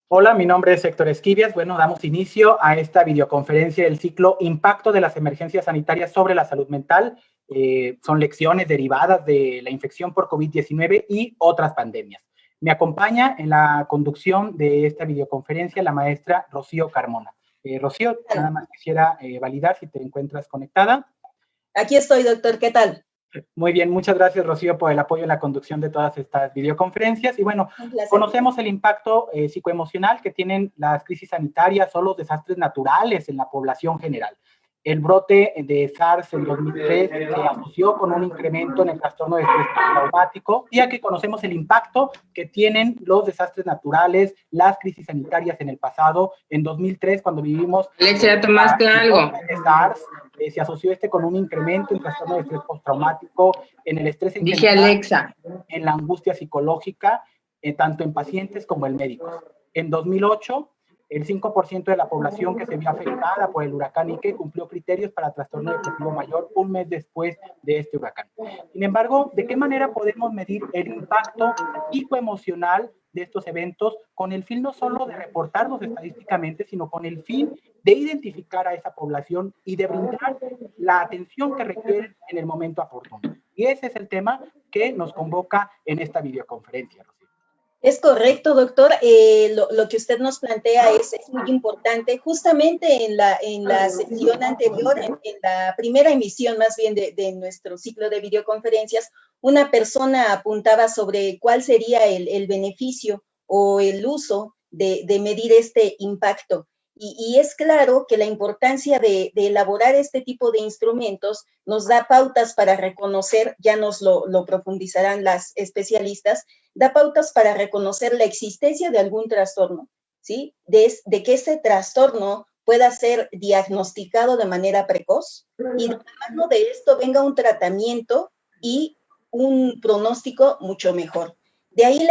Hola, mi nombre es Héctor Esquivias. Bueno, damos inicio a esta videoconferencia del ciclo Impacto de las emergencias sanitarias sobre la salud mental. Son lecciones derivadas de la infección por COVID-19 y otras pandemias. Me acompaña en la conducción de esta videoconferencia la maestra Rocío Carmona. Rocío, nada más quisiera validar si te encuentras conectada. Aquí estoy, doctor. ¿Qué tal? Muy bien, muchas gracias, Rocío, por el apoyo en la conducción de todas estas videoconferencias. Y bueno, conocemos el impacto psicoemocional que tienen las crisis sanitarias o los desastres naturales en la población general. El brote de SARS en 2003 se asoció con un incremento en el trastorno de estrés postraumático, ya que conocemos el impacto que tienen los desastres naturales, las crisis sanitarias en el pasado. En 2003, cuando vivimos Alexia, ¿tomaste algo? De SARS, se asoció con un incremento en trastorno de estrés postraumático, en el estrés en Dije general, Alexa. en la angustia psicológica, tanto en pacientes como en médicos. En 2008, el 5% de la población que se vio afectada por el huracán Ike cumplió criterios para trastorno depresivo mayor un mes después de este huracán. Sin embargo, ¿de qué manera podemos medir el impacto psicoemocional de estos eventos con el fin no solo de reportarlos estadísticamente, sino con el fin de identificar a esa población y de brindar la atención que requieren en el momento oportuno? Y ese es el tema que nos convoca en esta videoconferencia, Rocío. Es correcto, doctor. Lo que usted nos plantea es muy importante. Justamente en la sesión anterior, en la primera emisión más bien de nuestro ciclo de videoconferencias, una persona apuntaba sobre cuál sería el beneficio o el uso de medir este impacto. Y es claro que la importancia de elaborar este tipo de instrumentos nos da pautas para reconocer, ya nos lo profundizarán las especialistas, da pautas para reconocer la existencia de algún trastorno, ¿sí? De que ese trastorno pueda ser diagnosticado de manera precoz y de la mano de esto venga un tratamiento y un pronóstico mucho mejor. De ahí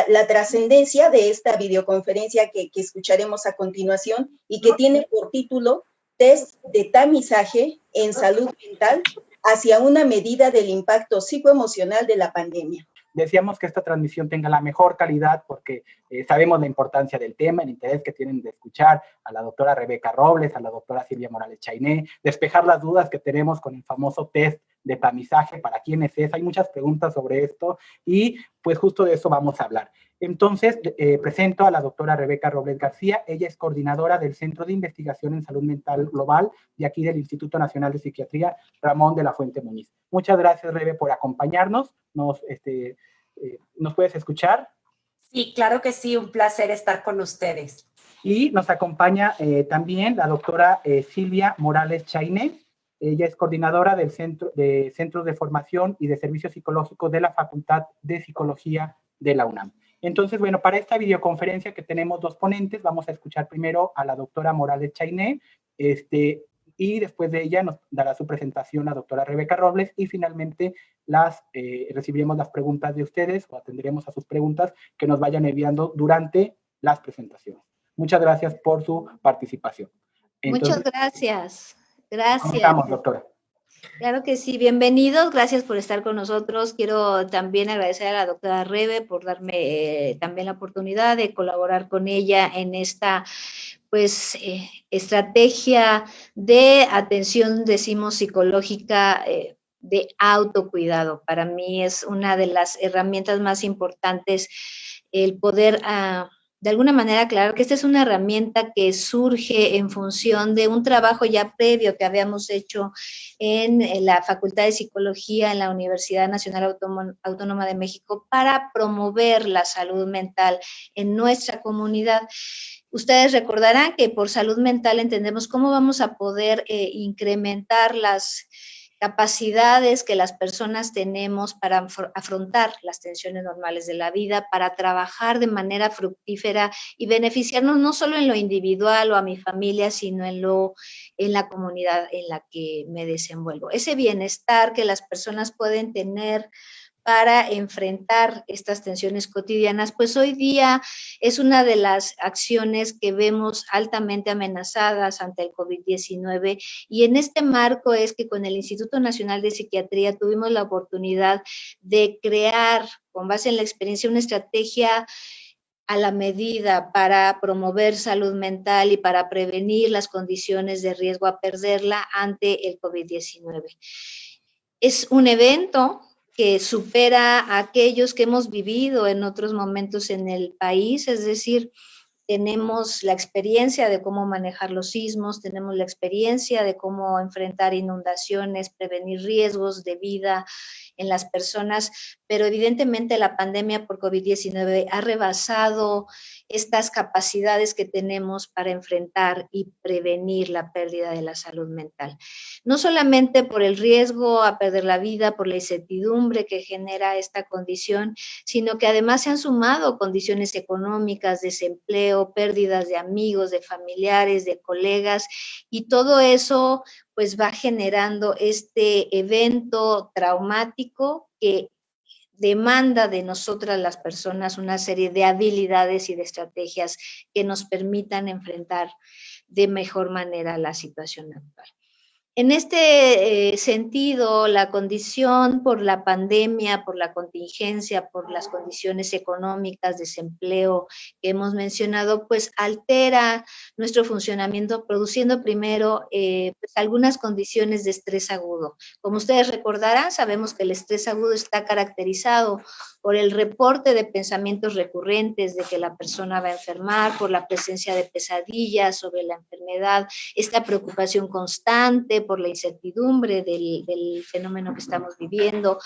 la trascendencia de esta videoconferencia que escucharemos a continuación y que tiene por título Test de tamizaje en salud mental hacia una medida del impacto psicoemocional de la pandemia. Deseamos que esta transmisión tenga la mejor calidad porque sabemos la importancia del tema, el interés que tienen de escuchar a la doctora Rebeca Robles, a la doctora Silvia Morales Chainé, despejar las dudas que tenemos con el famoso test de tamizaje, para quién es esa. Hay muchas preguntas sobre esto y pues justo de eso vamos a hablar. Entonces, presento a la doctora Rebeca Robles García. Ella es coordinadora del Centro de Investigación en Salud Mental Global de aquí del Instituto Nacional de Psiquiatría Ramón de la Fuente Muñiz. Muchas gracias, Rebe, por acompañarnos. ¿Nos puedes escuchar? Sí, claro que sí, un placer estar con ustedes. Y nos acompaña también la doctora Silvia Morales Chainé. Ella es coordinadora del Centro de Formación y de Servicios Psicológicos de la Facultad de Psicología de la UNAM. Entonces, bueno, para esta videoconferencia que tenemos dos ponentes, vamos a escuchar primero a la doctora Morales Chainé, y después de ella nos dará su presentación la doctora Rebeca Robles y finalmente recibiremos las preguntas de ustedes o atenderemos a sus preguntas que nos vayan enviando durante las presentaciones. Muchas gracias por su participación. Entonces, muchas gracias. Gracias. Comenzamos, doctora. Claro que sí, bienvenidos, gracias por estar con nosotros. Quiero también agradecer a la doctora Rebe por darme también la oportunidad de colaborar con ella en esta estrategia de atención, decimos, psicológica de autocuidado. Para mí es una de las herramientas más importantes el poder de alguna manera aclarar que esta es una herramienta que surge en función de un trabajo ya previo que habíamos hecho en la Facultad de Psicología en la Universidad Nacional Autónoma de México para promover la salud mental en nuestra comunidad. Ustedes recordarán que por salud mental entendemos cómo vamos a poder incrementar las capacidades que las personas tenemos para afrontar las tensiones normales de la vida, para trabajar de manera fructífera y beneficiarnos no solo en lo individual o a mi familia, sino en la comunidad en la que me desenvuelvo. Ese bienestar que las personas pueden tener para enfrentar estas tensiones cotidianas, pues hoy día es una de las acciones que vemos altamente amenazadas ante el COVID-19 y en este marco es que con el Instituto Nacional de Psiquiatría tuvimos la oportunidad de crear, con base en la experiencia, una estrategia a la medida para promover salud mental y para prevenir las condiciones de riesgo a perderla ante el COVID-19. Es un evento que supera a aquellos que hemos vivido en otros momentos en el país, es decir, tenemos la experiencia de cómo manejar los sismos, tenemos la experiencia de cómo enfrentar inundaciones, prevenir riesgos de vida en las personas, pero evidentemente la pandemia por COVID-19 ha rebasado estas capacidades que tenemos para enfrentar y prevenir la pérdida de la salud mental. No solamente por el riesgo a perder la vida, por la incertidumbre que genera esta condición, sino que además se han sumado condiciones económicas, desempleo, pérdidas de amigos, de familiares, de colegas, y todo eso pues va generando este evento traumático que demanda de nosotras las personas una serie de habilidades y de estrategias que nos permitan enfrentar de mejor manera la situación actual. En este sentido, la condición por la pandemia, por la contingencia, por las condiciones económicas, desempleo que hemos mencionado, pues altera nuestro funcionamiento, produciendo primero pues algunas condiciones de estrés agudo. Como ustedes recordarán, sabemos que el estrés agudo está caracterizado por el reporte de pensamientos recurrentes de que la persona va a enfermar, por la presencia de pesadillas sobre la enfermedad, esta preocupación constante por la incertidumbre del fenómeno que estamos viviendo,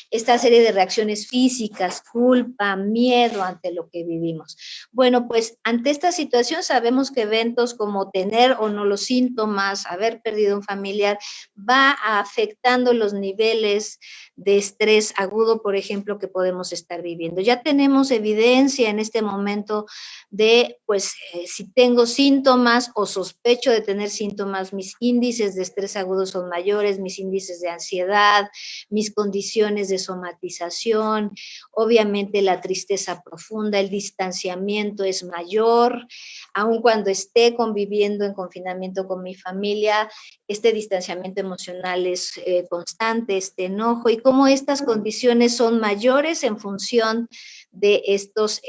esta serie de reacciones físicas, culpa, miedo ante lo que vivimos. Bueno, pues ante esta situación sabemos que eventos como tener o no los síntomas, haber perdido un familiar, va afectando los niveles de estrés agudo, por ejemplo, que podemos estar viviendo. Ya tenemos evidencia en este momento de, pues, si tengo síntomas o sospecho de tener síntomas, mis índices de estrés agudo son mayores, mis índices de ansiedad, mis condiciones de somatización, obviamente la tristeza profunda, el distanciamiento es mayor, aun cuando esté conviviendo en confinamiento con mi familia, este distanciamiento emocional es constante, este enojo, y cómo estas condiciones son mayores en función de estos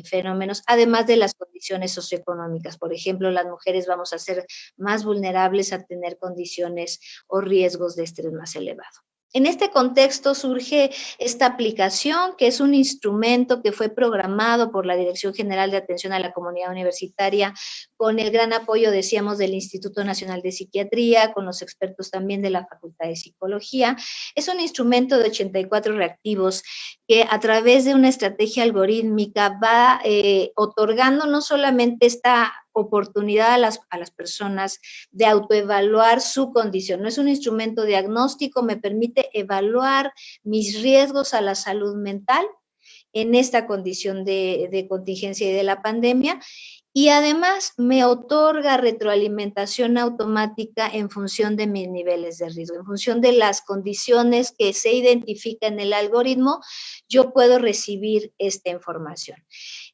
fenómenos, además de las condiciones socioeconómicas. Por ejemplo, las mujeres vamos a ser más vulnerables a tener condiciones o riesgos de estrés más elevado. En este contexto surge esta aplicación, que es un instrumento que fue programado por la Dirección General de Atención a la Comunidad Universitaria, con el gran apoyo, decíamos, del Instituto Nacional de Psiquiatría, con los expertos también de la Facultad de Psicología. Es un instrumento de 84 reactivos que a través de una estrategia algorítmica va otorgando no solamente esta oportunidad a las personas de autoevaluar su condición. No es un instrumento diagnóstico, me permite evaluar mis riesgos a la salud mental en esta condición de contingencia y de la pandemia, y además me otorga retroalimentación automática en función de mis niveles de riesgo, en función de las condiciones que se identifican en el algoritmo, yo puedo recibir esta información.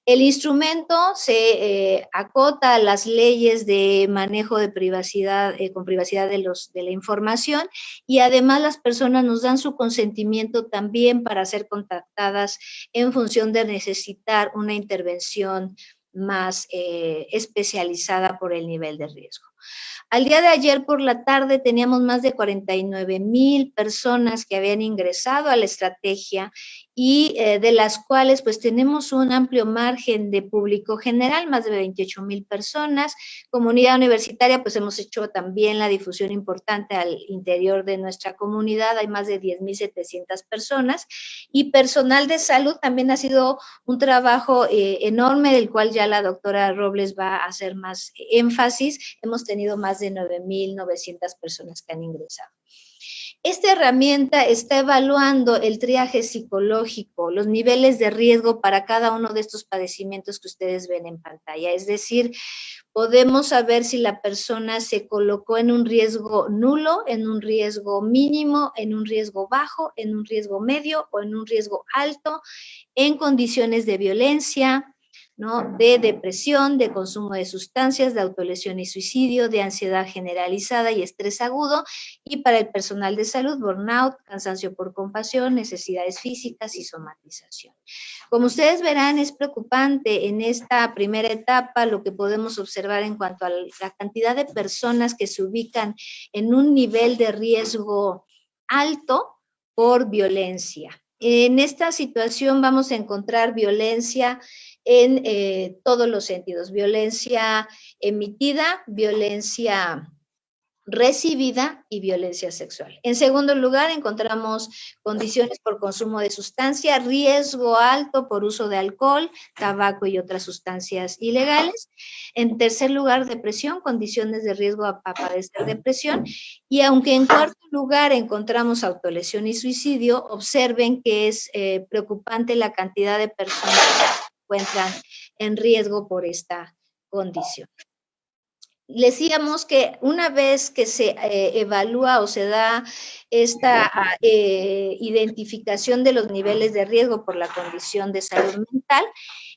El instrumento se acota a las leyes de manejo de privacidad, con privacidad de la información, y además las personas nos dan su consentimiento también para ser contactadas en función de necesitar una intervención más especializada por el nivel de riesgo. Al día de ayer por la tarde teníamos más de 49,000 personas que habían ingresado a la estrategia, y de las cuales pues tenemos un amplio margen de público general, más de 28,000 personas. Comunidad universitaria, pues hemos hecho también la difusión importante al interior de nuestra comunidad, hay más de 10,700 personas, y personal de salud también ha sido un trabajo enorme, del cual ya la doctora Robles va a hacer más énfasis. Hemos tenido más de 9,900 personas que han ingresado. Esta herramienta está evaluando el triaje psicológico, los niveles de riesgo para cada uno de estos padecimientos que ustedes ven en pantalla. Es decir, podemos saber si la persona se colocó en un riesgo nulo, en un riesgo mínimo, en un riesgo bajo, en un riesgo medio o en un riesgo alto, en condiciones de violencia, ¿no? De depresión, de consumo de sustancias, de autolesión y suicidio, de ansiedad generalizada y estrés agudo, y para el personal de salud, burnout, cansancio por compasión, necesidades físicas y somatización. Como ustedes verán, es preocupante en esta primera etapa lo que podemos observar en cuanto a la cantidad de personas que se ubican en un nivel de riesgo alto por violencia. En esta situación vamos a encontrar violencia en todos los sentidos, violencia emitida, violencia recibida y violencia sexual. En segundo lugar, encontramos condiciones por consumo de sustancia, riesgo alto por uso de alcohol, tabaco y otras sustancias ilegales. En tercer lugar, depresión, condiciones de riesgo a padecer depresión. Y aunque en cuarto lugar encontramos autolesión y suicidio, observen que es preocupante la cantidad de personas que se encuentran en riesgo por esta condición. Decíamos que una vez que se evalúa o se da esta identificación de los niveles de riesgo por la condición de salud mental,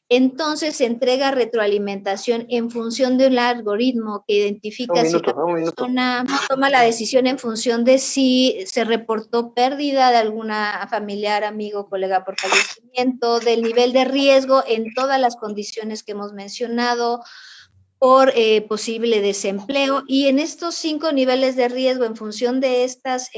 entonces se entrega retroalimentación en función de un algoritmo que identifica si la persona toma la decisión en función de si se reportó pérdida de alguna familiar, amigo, colega por fallecimiento, del nivel de riesgo en todas las condiciones que hemos mencionado, por posible desempleo, y en estos 5 niveles de riesgo, en función de estos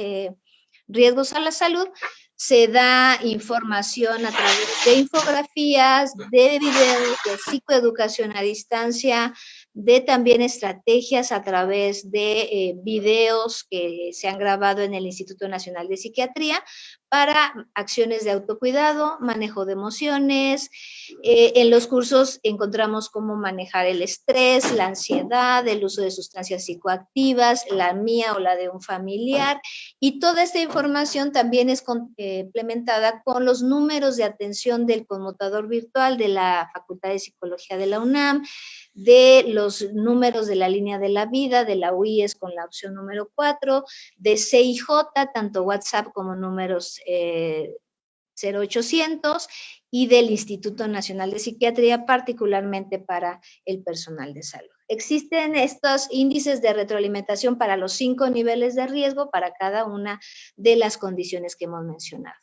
riesgos a la salud, se da información a través de infografías, de videos, de psicoeducación a distancia, de también estrategias a través de videos que se han grabado en el Instituto Nacional de Psiquiatría para acciones de autocuidado, manejo de emociones. En los cursos encontramos cómo manejar el estrés, la ansiedad, el uso de sustancias psicoactivas, la mía o la de un familiar, y toda esta información también es complementada con los números de atención del conmutador virtual de la Facultad de Psicología de la UNAM, de los números de la línea de la vida, de la UIES con la opción número 4, de CIJ, tanto WhatsApp como números 0800, y del Instituto Nacional de Psiquiatría, particularmente para el personal de salud. Existen estos índices de retroalimentación para los 5 niveles de riesgo para cada una de las condiciones que hemos mencionado.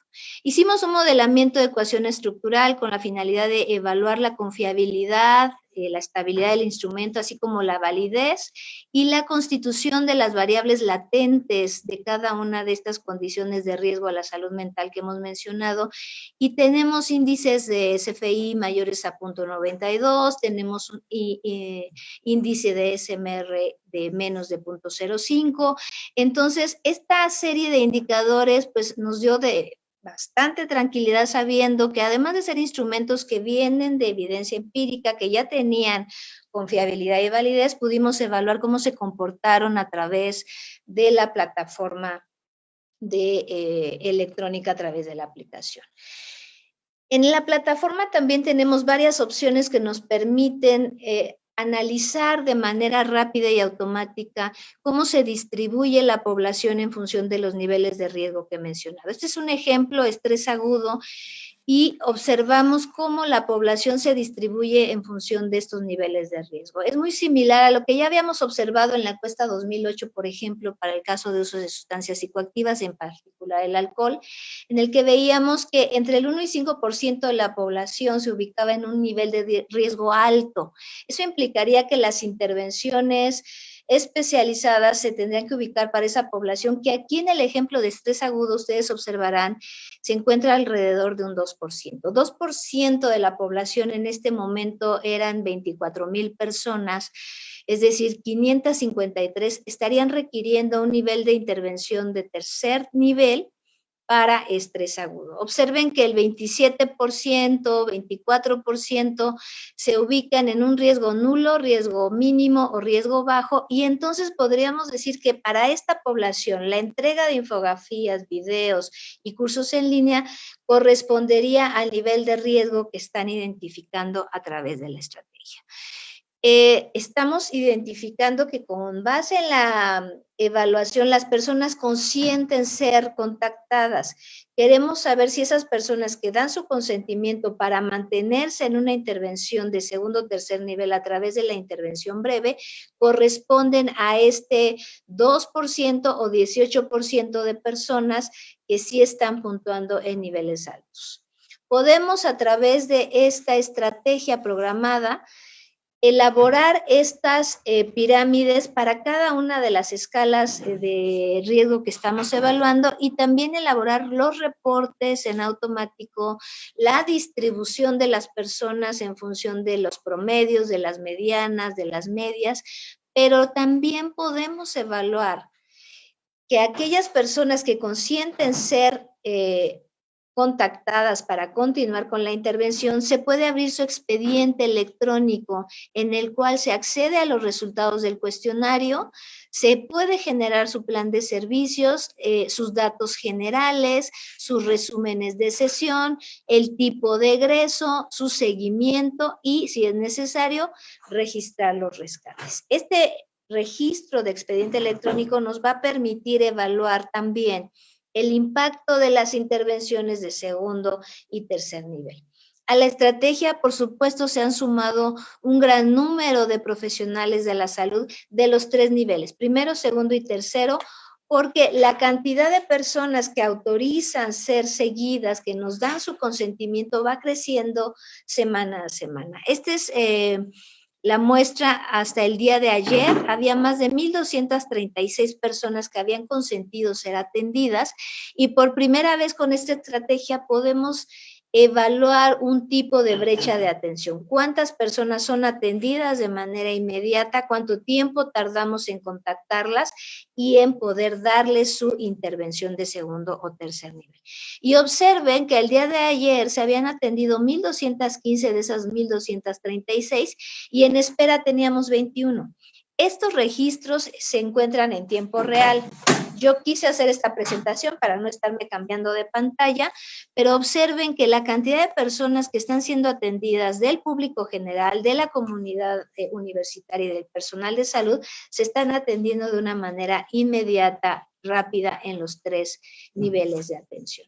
Hicimos un modelamiento de ecuación estructural con la finalidad de evaluar la confiabilidad, la estabilidad del instrumento, así como la validez y la constitución de las variables latentes de cada una de estas condiciones de riesgo a la salud mental que hemos mencionado. Y tenemos índices de SFI mayores a 0.92, tenemos un índice de SMR de menos de 0.05. Entonces, esta serie de indicadores pues nos dio de bastante tranquilidad, sabiendo que además de ser instrumentos que vienen de evidencia empírica, que ya tenían confiabilidad y validez, pudimos evaluar cómo se comportaron a través de la plataforma de electrónica a través de la aplicación. En la plataforma también tenemos varias opciones que nos permiten analizar de manera rápida y automática cómo se distribuye la población en función de los niveles de riesgo que he mencionado. Este es un ejemplo, estrés agudo, y observamos cómo la población se distribuye en función de estos niveles de riesgo. Es muy similar a lo que ya habíamos observado en la encuesta 2008, por ejemplo, para el caso de uso de sustancias psicoactivas, en particular el alcohol, en el que veíamos que entre el 1 y 5% de la población se ubicaba en un nivel de riesgo alto. Eso implicaría que las intervenciones especializadas se tendrían que ubicar para esa población, que aquí en el ejemplo de estrés agudo ustedes observarán se encuentra alrededor de un 2%. 2% de la población en este momento eran 24,000 personas, es decir, 553 estarían requiriendo un nivel de intervención de tercer nivel para estrés agudo. Observen que el 27%, 24% se ubican en un riesgo nulo, riesgo mínimo o riesgo bajo, y entonces podríamos decir que para esta población la entrega de infografías, videos y cursos en línea correspondería al nivel de riesgo que están identificando a través de la estrategia. Estamos identificando que con base en la evaluación las personas consienten ser contactadas, Queremos saber si esas personas que dan su consentimiento para mantenerse en una intervención de segundo o tercer nivel a través de la intervención breve corresponden a este 2% o 18% de personas que sí están puntuando en niveles altos. Podemos, a través de esta estrategia programada, elaborar estas pirámides para cada una de las escalas de riesgo que estamos evaluando y también elaborar los reportes en automático, la distribución de las personas en función de los promedios, de las medianas, de las medias, pero también podemos evaluar que aquellas personas que consienten ser contactadas para continuar con la intervención, se puede abrir su expediente electrónico en el cual se accede a los resultados del cuestionario, se puede generar su plan de servicios, sus datos generales, sus resúmenes de sesión, el tipo de egreso, su seguimiento y, si es necesario, registrar los rescates. Este registro de expediente electrónico nos va a permitir evaluar también el impacto de las intervenciones de segundo y tercer nivel. A la estrategia, por supuesto, se han sumado un gran número de profesionales de la salud de los 3 niveles, primero, segundo y tercero, porque la cantidad de personas que autorizan ser seguidas, que nos dan su consentimiento, va creciendo semana a semana. Este es la muestra hasta el día de ayer. Había más de 1,236 personas que habían consentido ser atendidas y por primera vez con esta estrategia podemos evaluar un tipo de brecha de atención. ¿Cuántas personas son atendidas de manera inmediata? ¿Cuánto tiempo tardamos en contactarlas y en poder darles su intervención de segundo o tercer nivel? Y observen que el día de ayer se habían atendido 1,215 de esas 1,236 y en espera teníamos 21. Estos registros se encuentran en tiempo real. Yo quise hacer esta presentación para no estarme cambiando de pantalla, pero observen que la cantidad de personas que están siendo atendidas del público general, de la comunidad universitaria y del personal de salud, se están atendiendo de una manera inmediata, rápida en los 3 niveles de atención.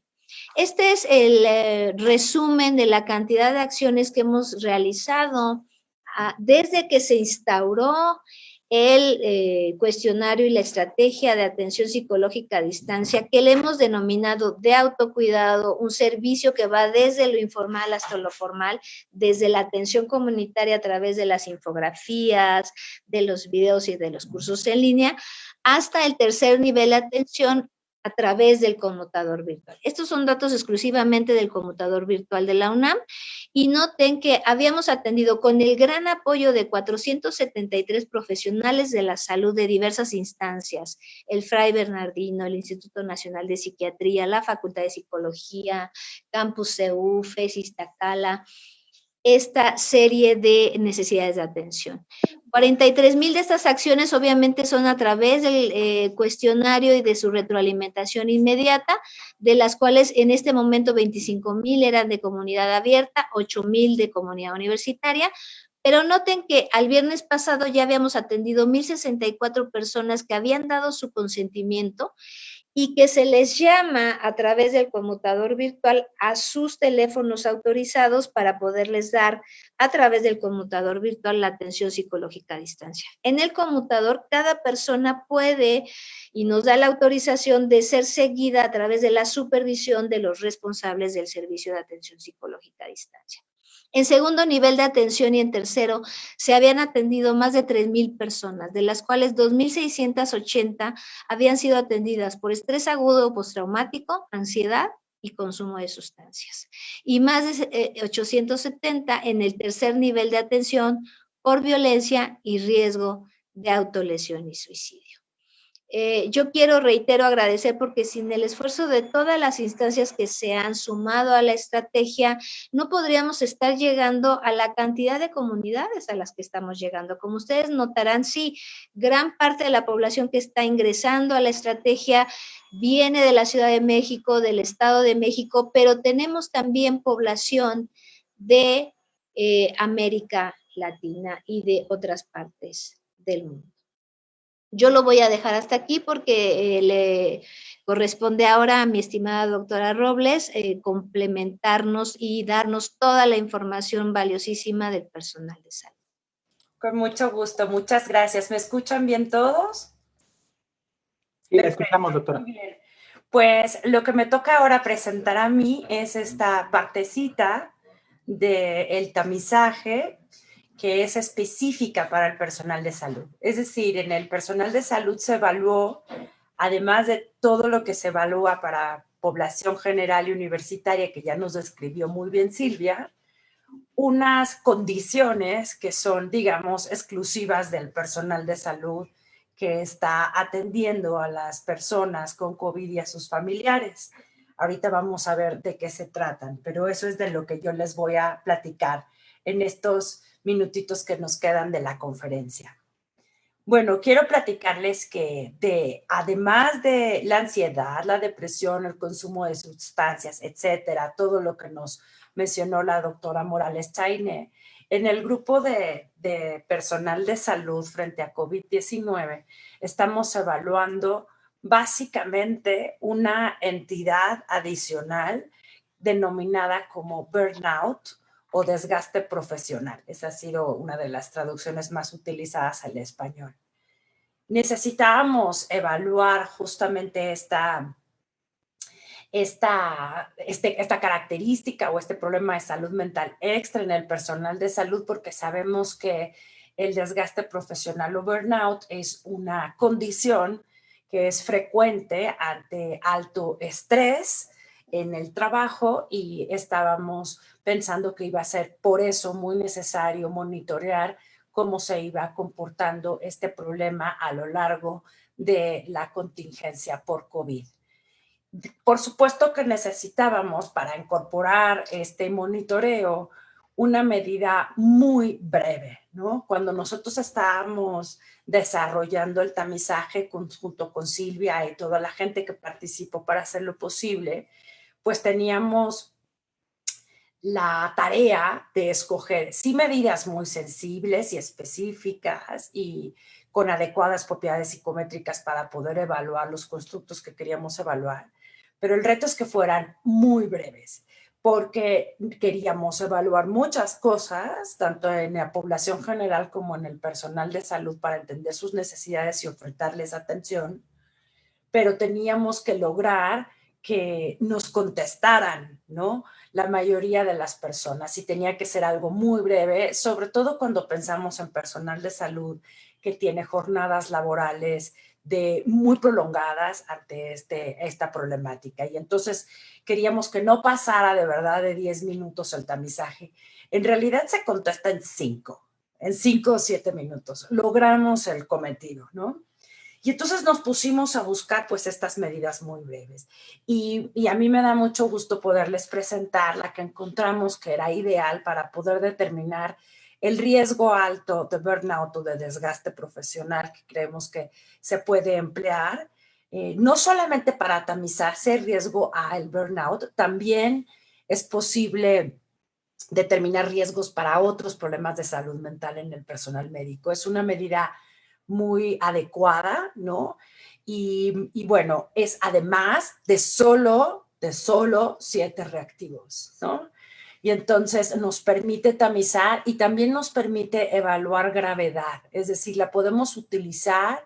Este es el resumen de la cantidad de acciones que hemos realizado desde que se instauró el cuestionario y la estrategia de atención psicológica a distancia, que le hemos denominado de autocuidado, un servicio que va desde lo informal hasta lo formal, desde la atención comunitaria a través de las infografías, de los videos y de los cursos en línea, hasta el tercer nivel de atención a través del conmutador virtual. Estos son datos exclusivamente del conmutador virtual de la UNAM y noten que habíamos atendido con el gran apoyo de 473 profesionales de la salud de diversas instancias, el Fray Bernardino, el Instituto Nacional de Psiquiatría, la Facultad de Psicología, Campus CEU, FES Iztacala, esta serie de necesidades de atención. 43,000 de estas acciones obviamente son a través del cuestionario y de su retroalimentación inmediata, de las cuales en este momento 25,000 eran de comunidad abierta, 8,000 de comunidad universitaria, pero noten que al viernes pasado ya habíamos atendido 1,064 personas que habían dado su consentimiento y que se les llama a través del conmutador virtual a sus teléfonos autorizados para poderles dar a través del conmutador virtual la atención psicológica a distancia. En el conmutador, cada persona puede y nos da la autorización de ser seguida a través de la supervisión de los responsables del servicio de atención psicológica a distancia. En segundo nivel de atención y en tercero se habían atendido más de 3,000 personas, de las cuales 2,680 habían sido atendidas por estrés agudo o postraumático, ansiedad y consumo de sustancias. Y más de 870 en el tercer nivel de atención por violencia y riesgo de autolesión y suicidio. Yo quiero, reitero, agradecer porque sin el esfuerzo de todas las instancias que se han sumado a la estrategia, no podríamos estar llegando a la cantidad de comunidades a las que estamos llegando. Como ustedes notarán, sí, gran parte de la población que está ingresando a la estrategia viene de la Ciudad de México, del Estado de México, pero tenemos también población de América Latina y de otras partes del mundo. Yo lo voy a dejar hasta aquí porque le corresponde ahora a mi estimada doctora Robles complementarnos y darnos toda la información valiosísima del personal de salud. Con mucho gusto, muchas gracias. ¿Me escuchan bien todos? Sí, la escuchamos, doctora. Muy bien. Pues lo que me toca ahora presentar a mí es esta partecita del tamizaje que es específica para el personal de salud. Es decir, en el personal de salud se evaluó, además de todo lo que se evalúa para población general y universitaria, que ya nos describió muy bien Silvia, unas condiciones que son, digamos, exclusivas del personal de salud que está atendiendo a las personas con COVID y a sus familiares. Ahorita vamos a ver de qué se tratan, pero eso es de lo que yo les voy a platicar en estos minutitos que nos quedan de la conferencia. Bueno, quiero platicarles que además de la ansiedad, la depresión, el consumo de sustancias, etcétera, todo lo que nos mencionó la doctora Morales Chaine, en el grupo de personal de salud frente a COVID-19 estamos evaluando básicamente una entidad adicional denominada como burnout o desgaste profesional. Esa ha sido una de las traducciones más utilizadas al español. Necesitábamos evaluar justamente esta característica o este problema de salud mental extra en el personal de salud porque sabemos que el desgaste profesional o burnout es una condición que es frecuente ante alto estrés en el trabajo y estábamos pensando que iba a ser por eso muy necesario monitorear cómo se iba comportando este problema a lo largo de la contingencia por COVID. Por supuesto que necesitábamos para incorporar este monitoreo una medida muy breve, ¿no? Cuando nosotros estábamos desarrollando el tamizaje junto con Silvia y toda la gente que participó para hacerlo posible, pues teníamos la tarea de escoger sí medidas muy sensibles y específicas y con adecuadas propiedades psicométricas para poder evaluar los constructos que queríamos evaluar, pero el reto es que fueran muy breves, porque queríamos evaluar muchas cosas, tanto en la población general como en el personal de salud, para entender sus necesidades y ofrecerles atención, pero teníamos que lograr que nos contestaran, ¿no? La mayoría de las personas, y tenía que ser algo muy breve, sobre todo cuando pensamos en personal de salud que tiene jornadas laborales muy prolongadas ante esta problemática. Y entonces queríamos que no pasara de verdad de 10 minutos el tamizaje. En realidad se contesta en 5 o 7 minutos. Logramos el cometido, ¿no? Y entonces nos pusimos a buscar pues estas medidas muy breves. Y a mí me da mucho gusto poderles presentar la que encontramos que era ideal para poder determinar el riesgo alto de burnout o de desgaste profesional que creemos que se puede emplear, no solamente para tamizarse el riesgo al burnout, también es posible determinar riesgos para otros problemas de salud mental en el personal médico. Es una medida muy adecuada, ¿no? Y bueno, es además de solo 7 reactivos, ¿no? Y entonces nos permite tamizar y también nos permite evaluar gravedad, es decir, la podemos utilizar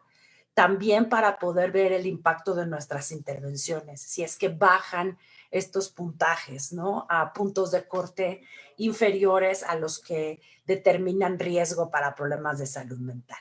también para poder ver el impacto de nuestras intervenciones, si es que bajan estos puntajes, ¿no? A puntos de corte inferiores a los que determinan riesgo para problemas de salud mental.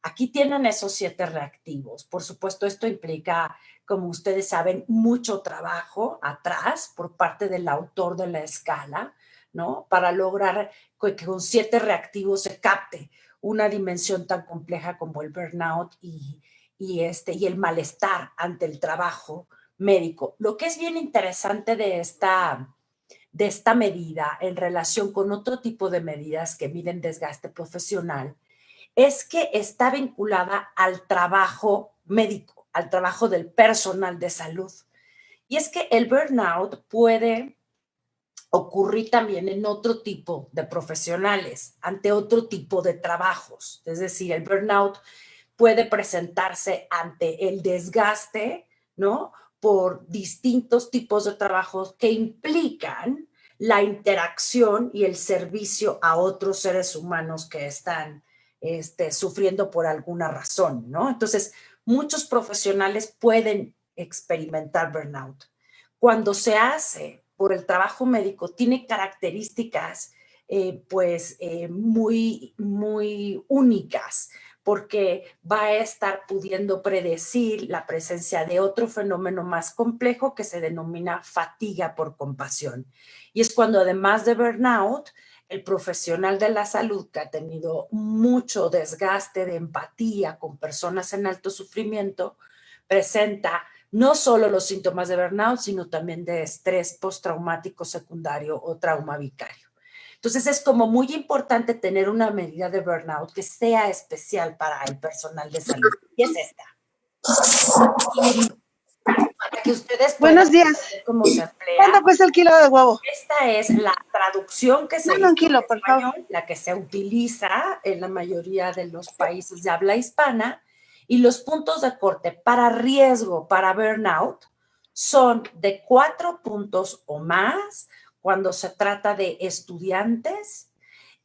Aquí tienen esos 7 reactivos. Por supuesto, esto implica, como ustedes saben, mucho trabajo atrás por parte del autor de la escala, ¿no? Para lograr que con 7 reactivos se capte una dimensión tan compleja como el burnout y el malestar ante el trabajo médico. Lo que es bien interesante de esta medida en relación con otro tipo de medidas que miden desgaste profesional es que está vinculada al trabajo médico, al trabajo del personal de salud. Y es que el burnout puede ocurrir también en otro tipo de profesionales, ante otro tipo de trabajos. Es decir, el burnout puede presentarse ante el desgaste, ¿no? Por distintos tipos de trabajos que implican la interacción y el servicio a otros seres humanos que están sufriendo por alguna razón, ¿no? Entonces, muchos profesionales pueden experimentar burnout. Cuando se hace por el trabajo médico, tiene características muy, muy únicas, porque va a estar pudiendo predecir la presencia de otro fenómeno más complejo que se denomina fatiga por compasión. Y es cuando, además de burnout, el profesional de la salud que ha tenido mucho desgaste de empatía con personas en alto sufrimiento, presenta no solo los síntomas de burnout, sino también de estrés postraumático secundario o trauma vicario. Entonces es como muy importante tener una medida de burnout que sea especial para el personal de salud. Y es esta. Para que ustedes puedan Buenos días. ver cómo se emplea. ¿Cuánto cuesta el kilo de huevo? Esta es la traducción que se Dame un kilo, en por español, favor. la que se utiliza en la mayoría de los países de habla hispana, y los puntos de corte para riesgo, para burnout, son de 4 puntos o más cuando se trata de estudiantes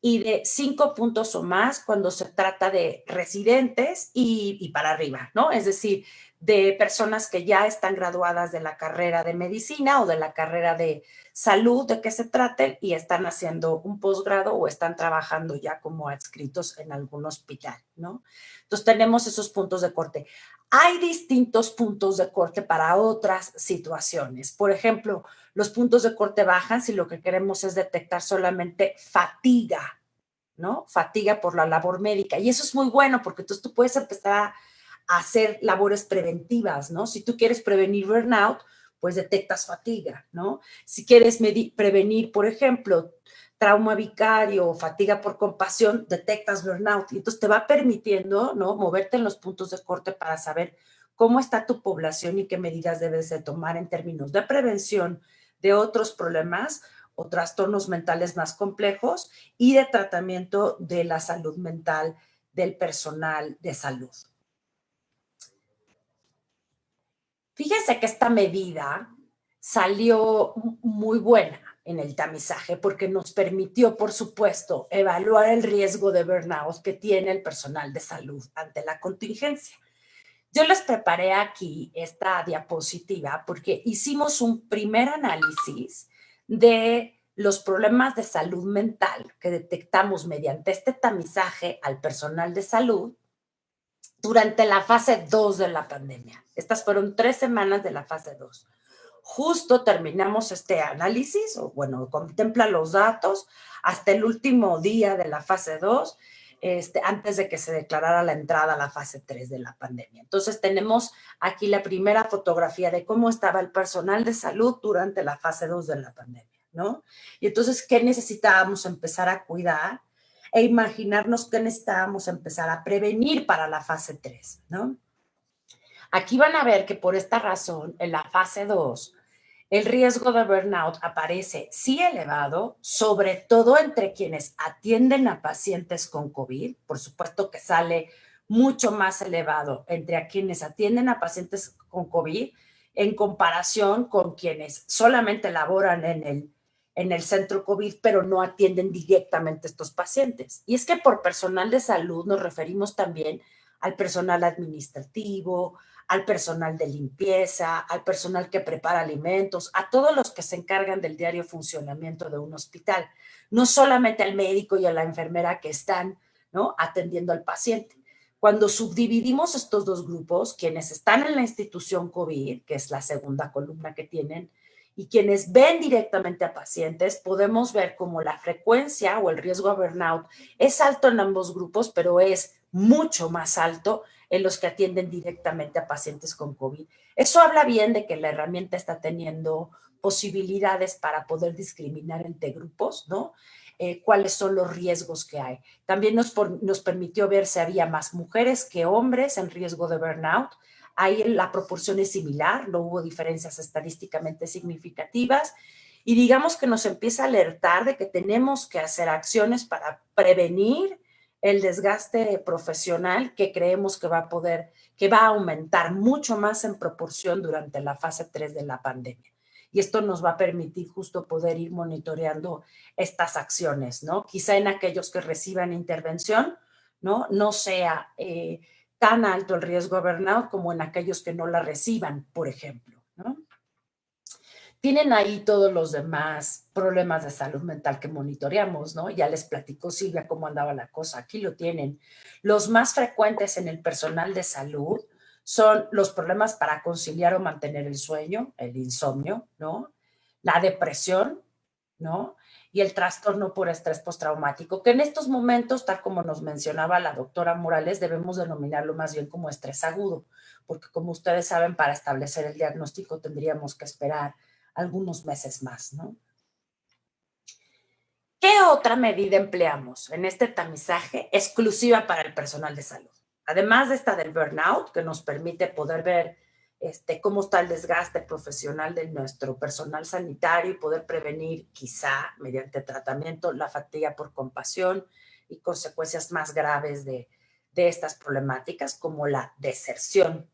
y de 5 puntos o más cuando se trata de residentes y para arriba, ¿no? Es decir, de personas que ya están graduadas de la carrera de medicina o de la carrera de salud, de que se traten, y están haciendo un posgrado o están trabajando ya como adscritos en algún hospital, ¿no? Entonces tenemos esos puntos de corte. Hay distintos puntos de corte para otras situaciones. Por ejemplo, los puntos de corte bajan si lo que queremos es detectar solamente fatiga, ¿no? Fatiga por la labor médica. Y eso es muy bueno porque entonces tú puedes empezar a hacer labores preventivas, ¿no? Si tú quieres prevenir burnout, pues detectas fatiga, ¿no? Si quieres prevenir, por ejemplo, trauma vicario o fatiga por compasión, detectas burnout. Y entonces te va permitiendo, ¿no?, moverte en los puntos de corte para saber cómo está tu población y qué medidas debes de tomar en términos de prevención de otros problemas o trastornos mentales más complejos y de tratamiento de la salud mental del personal de salud. Fíjense que esta medida salió muy buena en el tamizaje porque nos permitió, por supuesto, evaluar el riesgo de burnout que tiene el personal de salud ante la contingencia. Yo les preparé aquí esta diapositiva porque hicimos un primer análisis de los problemas de salud mental que detectamos mediante este tamizaje al personal de salud durante la fase 2 de la pandemia. Estas fueron 3 semanas de la fase 2. Justo terminamos este análisis, o bueno, contempla los datos hasta el último día de la fase 2, antes de que se declarara la entrada a la fase 3 de la pandemia. Entonces tenemos aquí la primera fotografía de cómo estaba el personal de salud durante la fase 2 de la pandemia, ¿no? Y entonces, ¿qué necesitábamos empezar a cuidar? E imaginarnos qué necesitábamos empezar a prevenir para la fase 3, ¿no? Aquí van a ver que por esta razón, en la fase 2, el riesgo de burnout aparece sí elevado, sobre todo entre quienes atienden a pacientes con COVID. Por supuesto que sale mucho más elevado entre a quienes atienden a pacientes con COVID en comparación con quienes solamente laboran en el centro COVID, pero no atienden directamente a estos pacientes. Y es que por personal de salud nos referimos también al personal administrativo, al personal de limpieza, al personal que prepara alimentos, a todos los que se encargan del diario funcionamiento de un hospital, no solamente al médico y a la enfermera que están, ¿no?, atendiendo al paciente. Cuando subdividimos estos dos grupos, quienes están en la institución COVID, que es la segunda columna que tienen, y quienes ven directamente a pacientes, podemos ver cómo la frecuencia o el riesgo a burnout es alto en ambos grupos, pero es mucho más alto en los que atienden directamente a pacientes con COVID. Eso habla bien de que la herramienta está teniendo posibilidades para poder discriminar entre grupos, ¿no? Cuáles son los riesgos que hay. También nos permitió ver si había más mujeres que hombres en riesgo de burnout. Ahí la proporción es similar, no hubo diferencias estadísticamente significativas. Y digamos que nos empieza a alertar de que tenemos que hacer acciones para prevenir el desgaste profesional que creemos que va a aumentar mucho más en proporción durante la fase 3 de la pandemia. Y esto nos va a permitir justo poder ir monitoreando estas acciones, ¿no? Quizá en aquellos que reciban intervención, no sea tan alto el riesgo de burnout como en aquellos que no la reciban, por ejemplo, ¿no? Tienen ahí todos los demás problemas de salud mental que monitoreamos, ¿no? Ya les platicó Silvia cómo andaba la cosa. Aquí lo tienen. Los más frecuentes en el personal de salud son los problemas para conciliar o mantener el sueño, el insomnio, ¿no? La depresión, ¿no? Y el trastorno por estrés postraumático, que en estos momentos, tal como nos mencionaba la doctora Morales, debemos denominarlo más bien como estrés agudo, porque como ustedes saben, para establecer el diagnóstico tendríamos que esperar algunos meses más, ¿no? ¿Qué otra medida empleamos en este tamizaje exclusiva para el personal de salud? Además de esta del burnout, que nos permite poder ver cómo está el desgaste profesional de nuestro personal sanitario y poder prevenir, quizá mediante tratamiento, la fatiga por compasión y consecuencias más graves de estas problemáticas, como la deserción,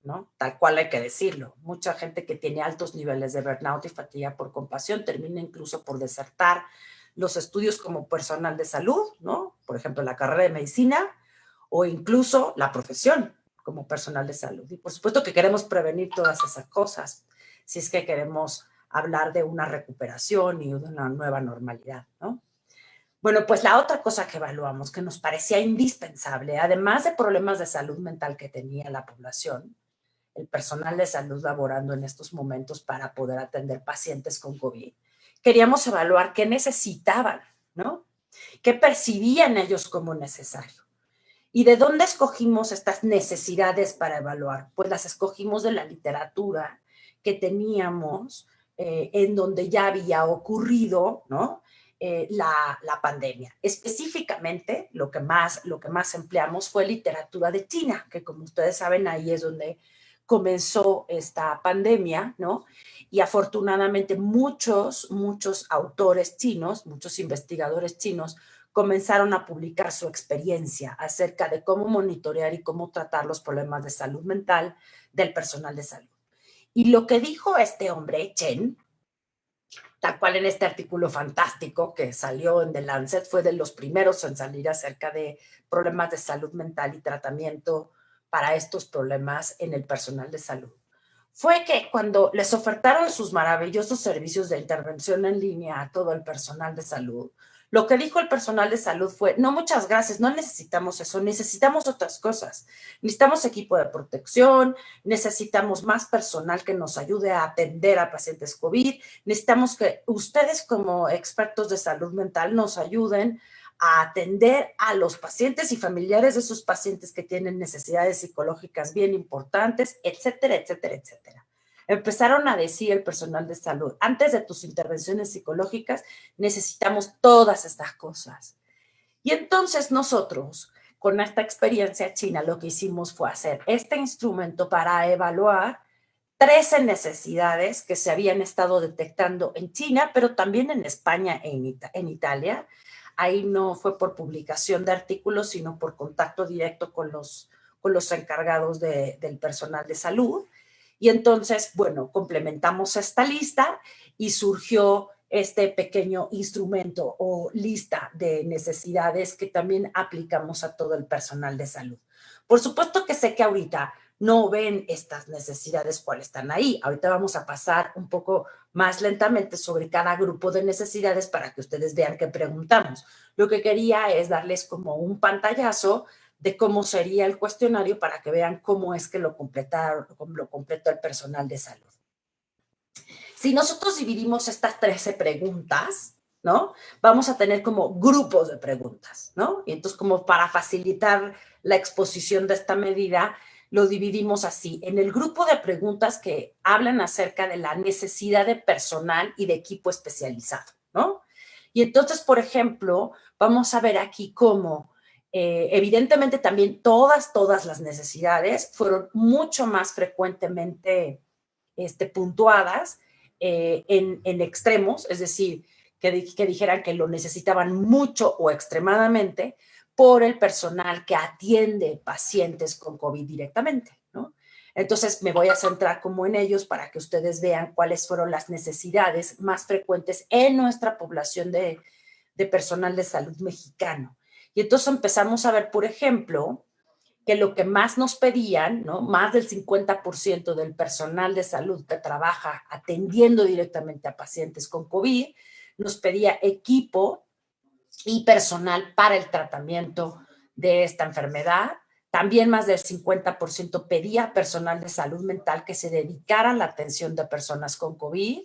¿no? Tal cual hay que decirlo. Mucha gente que tiene altos niveles de burnout y fatiga por compasión termina incluso por desertar los estudios como personal de salud, ¿no? Por ejemplo, la carrera de medicina o incluso la profesión como personal de salud. Y por supuesto que queremos prevenir todas esas cosas si es que queremos hablar de una recuperación y de una nueva normalidad, ¿no? Bueno, pues la otra cosa que evaluamos que nos parecía indispensable, además de problemas de salud mental que tenía la población, el personal de salud laborando en estos momentos para poder atender pacientes con COVID, queríamos evaluar qué necesitaban, ¿no? ¿Qué percibían ellos como necesario? ¿Y de dónde escogimos estas necesidades para evaluar? Pues las escogimos de la literatura que teníamos en donde ya había ocurrido, ¿no? La pandemia. Específicamente, lo que más empleamos fue literatura de China, que como ustedes saben, ahí es donde comenzó esta pandemia, ¿no? Y afortunadamente muchos autores chinos, muchos investigadores chinos, comenzaron a publicar su experiencia acerca de cómo monitorear y cómo tratar los problemas de salud mental del personal de salud. Y lo que dijo este hombre, Chen, tal cual en este artículo fantástico que salió en The Lancet, fue de los primeros en salir acerca de problemas de salud mental y tratamiento para estos problemas en el personal de salud. Fue que cuando les ofertaron sus maravillosos servicios de intervención en línea a todo el personal de salud, lo que dijo el personal de salud fue, no, muchas gracias, no necesitamos eso, necesitamos otras cosas. Necesitamos equipo de protección, necesitamos más personal que nos ayude a atender a pacientes COVID, necesitamos que ustedes como expertos de salud mental nos ayuden a atender a los pacientes y familiares de esos pacientes que tienen necesidades psicológicas bien importantes, etcétera, etcétera, etcétera. Empezaron a decir el personal de salud, antes de tus intervenciones psicológicas necesitamos todas estas cosas. Y entonces nosotros, con esta experiencia china, lo que hicimos fue hacer este instrumento para evaluar 13 necesidades que se habían estado detectando en China, pero también en España e en Italia. Ahí no fue por publicación de artículos, sino por contacto directo con los encargados del personal de salud. Y entonces, bueno, complementamos esta lista y surgió este pequeño instrumento o lista de necesidades que también aplicamos a todo el personal de salud. Por supuesto que sé que ahorita no ven estas necesidades cuáles están ahí. Ahorita vamos a pasar un poco más lentamente sobre cada grupo de necesidades para que ustedes vean qué preguntamos. Lo que quería es darles como un pantallazo de cómo sería el cuestionario para que vean cómo es que lo completó el personal de salud. Si nosotros dividimos estas 13 preguntas, ¿no? Vamos a tener como grupos de preguntas, ¿no? Y entonces, como para facilitar la exposición de esta medida, lo dividimos así, en el grupo de preguntas que hablan acerca de la necesidad de personal y de equipo especializado, ¿no? Y entonces, por ejemplo, vamos a ver aquí cómo evidentemente también todas las necesidades fueron mucho más frecuentemente puntuadas en extremos, es decir, que dijeran que lo necesitaban mucho o extremadamente, por el personal que atiende pacientes con COVID directamente, ¿no? Entonces me voy a centrar como en ellos para que ustedes vean cuáles fueron las necesidades más frecuentes en nuestra población de personal de salud mexicano. Y entonces empezamos a ver, por ejemplo, que lo que más nos pedían, ¿no? Más del 50% del personal de salud que trabaja atendiendo directamente a pacientes con COVID, nos pedía equipo y personal para el tratamiento de esta enfermedad. También más del 50% pedía personal de salud mental que se dedicara a la atención de personas con COVID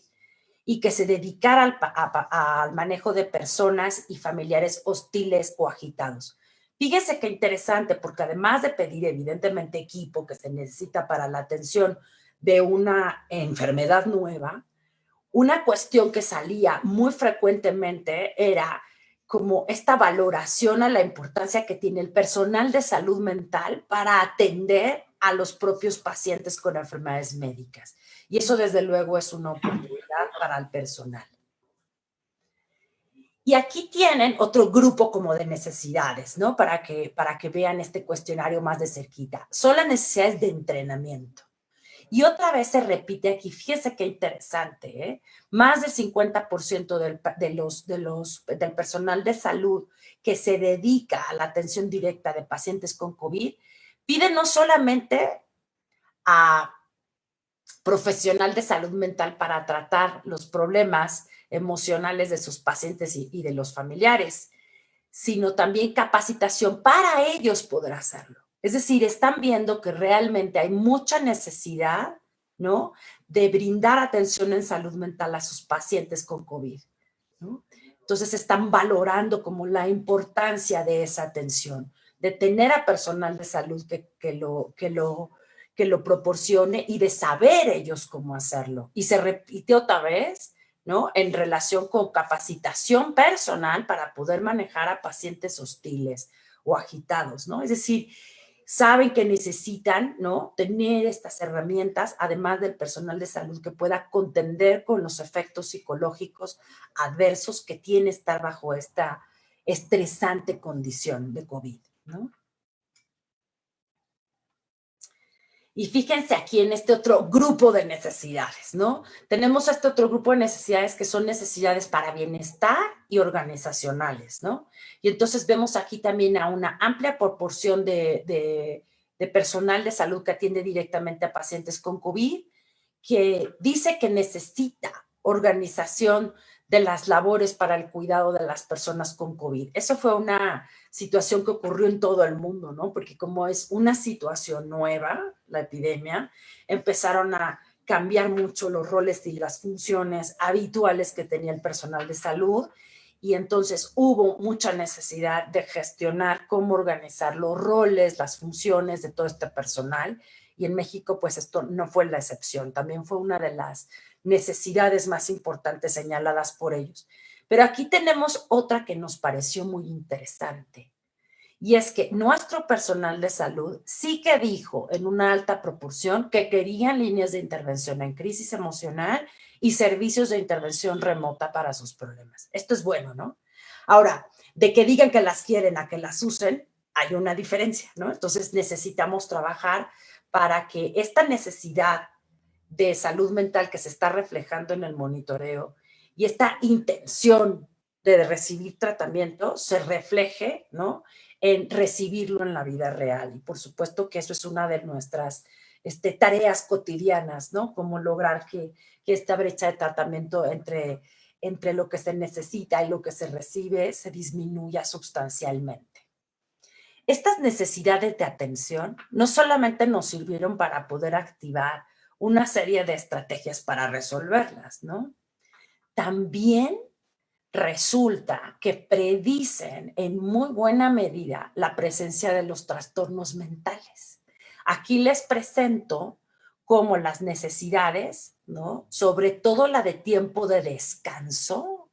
y que se dedicara al manejo de personas y familiares hostiles o agitados. Fíjese qué interesante, porque además de pedir evidentemente equipo que se necesita para la atención de una enfermedad nueva, una cuestión que salía muy frecuentemente era como esta valoración a la importancia que tiene el personal de salud mental para atender a los propios pacientes con enfermedades médicas. Y eso desde luego es una oportunidad para el personal. Y aquí tienen otro grupo como de necesidades, ¿no? Para que vean este cuestionario más de cerquita. Son las necesidades de entrenamiento. Y otra vez se repite aquí, fíjese qué interesante, ¿eh? Más del 50% del personal de salud que se dedica a la atención directa de pacientes con COVID pide no solamente a profesional de salud mental para tratar los problemas emocionales de sus pacientes y de los familiares, sino también capacitación para ellos poder hacerlo. Es decir, están viendo que realmente hay mucha necesidad, ¿no?, de brindar atención en salud mental a sus pacientes con COVID, ¿no? Entonces están valorando como la importancia de esa atención, de tener a personal de salud que lo proporcione y de saber ellos cómo hacerlo. Y se repite otra vez, ¿no?, en relación con capacitación personal para poder manejar a pacientes hostiles o agitados, ¿no? Es decir, saben que necesitan, ¿no?, tener estas herramientas, además del personal de salud que pueda contender con los efectos psicológicos adversos que tiene estar bajo esta estresante condición de COVID, ¿no? Y fíjense aquí en este otro grupo de necesidades, ¿no? Tenemos este otro grupo de necesidades que son necesidades para bienestar y organizacionales, ¿no? Y entonces vemos aquí también a una amplia proporción de personal de salud que atiende directamente a pacientes con COVID, que dice que necesita organización de las labores para el cuidado de las personas con COVID. Eso fue una situación que ocurrió en todo el mundo, ¿no? Porque como es una situación nueva, la epidemia, empezaron a cambiar mucho los roles y las funciones habituales que tenía el personal de salud, y entonces hubo mucha necesidad de gestionar cómo organizar los roles, las funciones de todo este personal, y en México pues esto no fue la excepción, también fue una de las necesidades más importantes señaladas por ellos. Pero aquí tenemos otra que nos pareció muy interesante, y es que nuestro personal de salud sí que dijo en una alta proporción que querían líneas de intervención en crisis emocional y servicios de intervención remota para sus problemas. Esto es bueno, ¿no? Ahora, de que digan que las quieren a que las usen, hay una diferencia, ¿no? Entonces necesitamos trabajar para que esta necesidad de salud mental que se está reflejando en el monitoreo y esta intención de recibir tratamiento se refleje, ¿no?, en recibirlo en la vida real. Y por supuesto que eso es una de nuestras tareas cotidianas, ¿no? Cómo lograr que esta brecha de tratamiento entre lo que se necesita y lo que se recibe se disminuya sustancialmente. Estas necesidades de atención no solamente nos sirvieron para poder activar una serie de estrategias para resolverlas, ¿no? También resulta que predicen en muy buena medida la presencia de los trastornos mentales. Aquí les presento como las necesidades, ¿no?, sobre todo la de tiempo de descanso,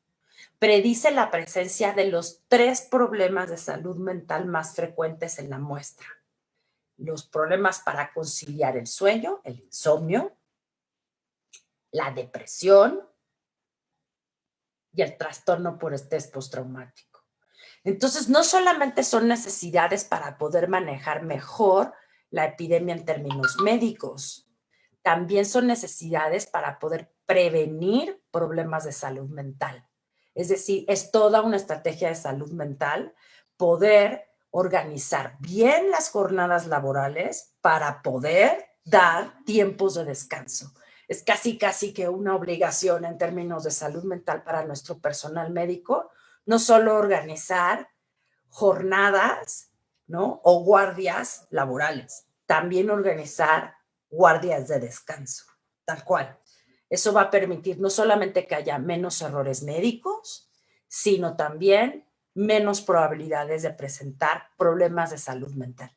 predice la presencia de los 3 problemas de salud mental más frecuentes en la muestra. Los problemas para conciliar el sueño, el insomnio, la depresión y el trastorno por estrés postraumático. Entonces, no solamente son necesidades para poder manejar mejor la epidemia en términos médicos, también son necesidades para poder prevenir problemas de salud mental. Es decir, es toda una estrategia de salud mental poder organizar bien las jornadas laborales para poder dar tiempos de descanso. Es casi que una obligación en términos de salud mental para nuestro personal médico, no solo organizar jornadas, ¿no? O guardias laborales, también organizar guardias de descanso, tal cual. Eso va a permitir no solamente que haya menos errores médicos, sino también menos probabilidades de presentar problemas de salud mental.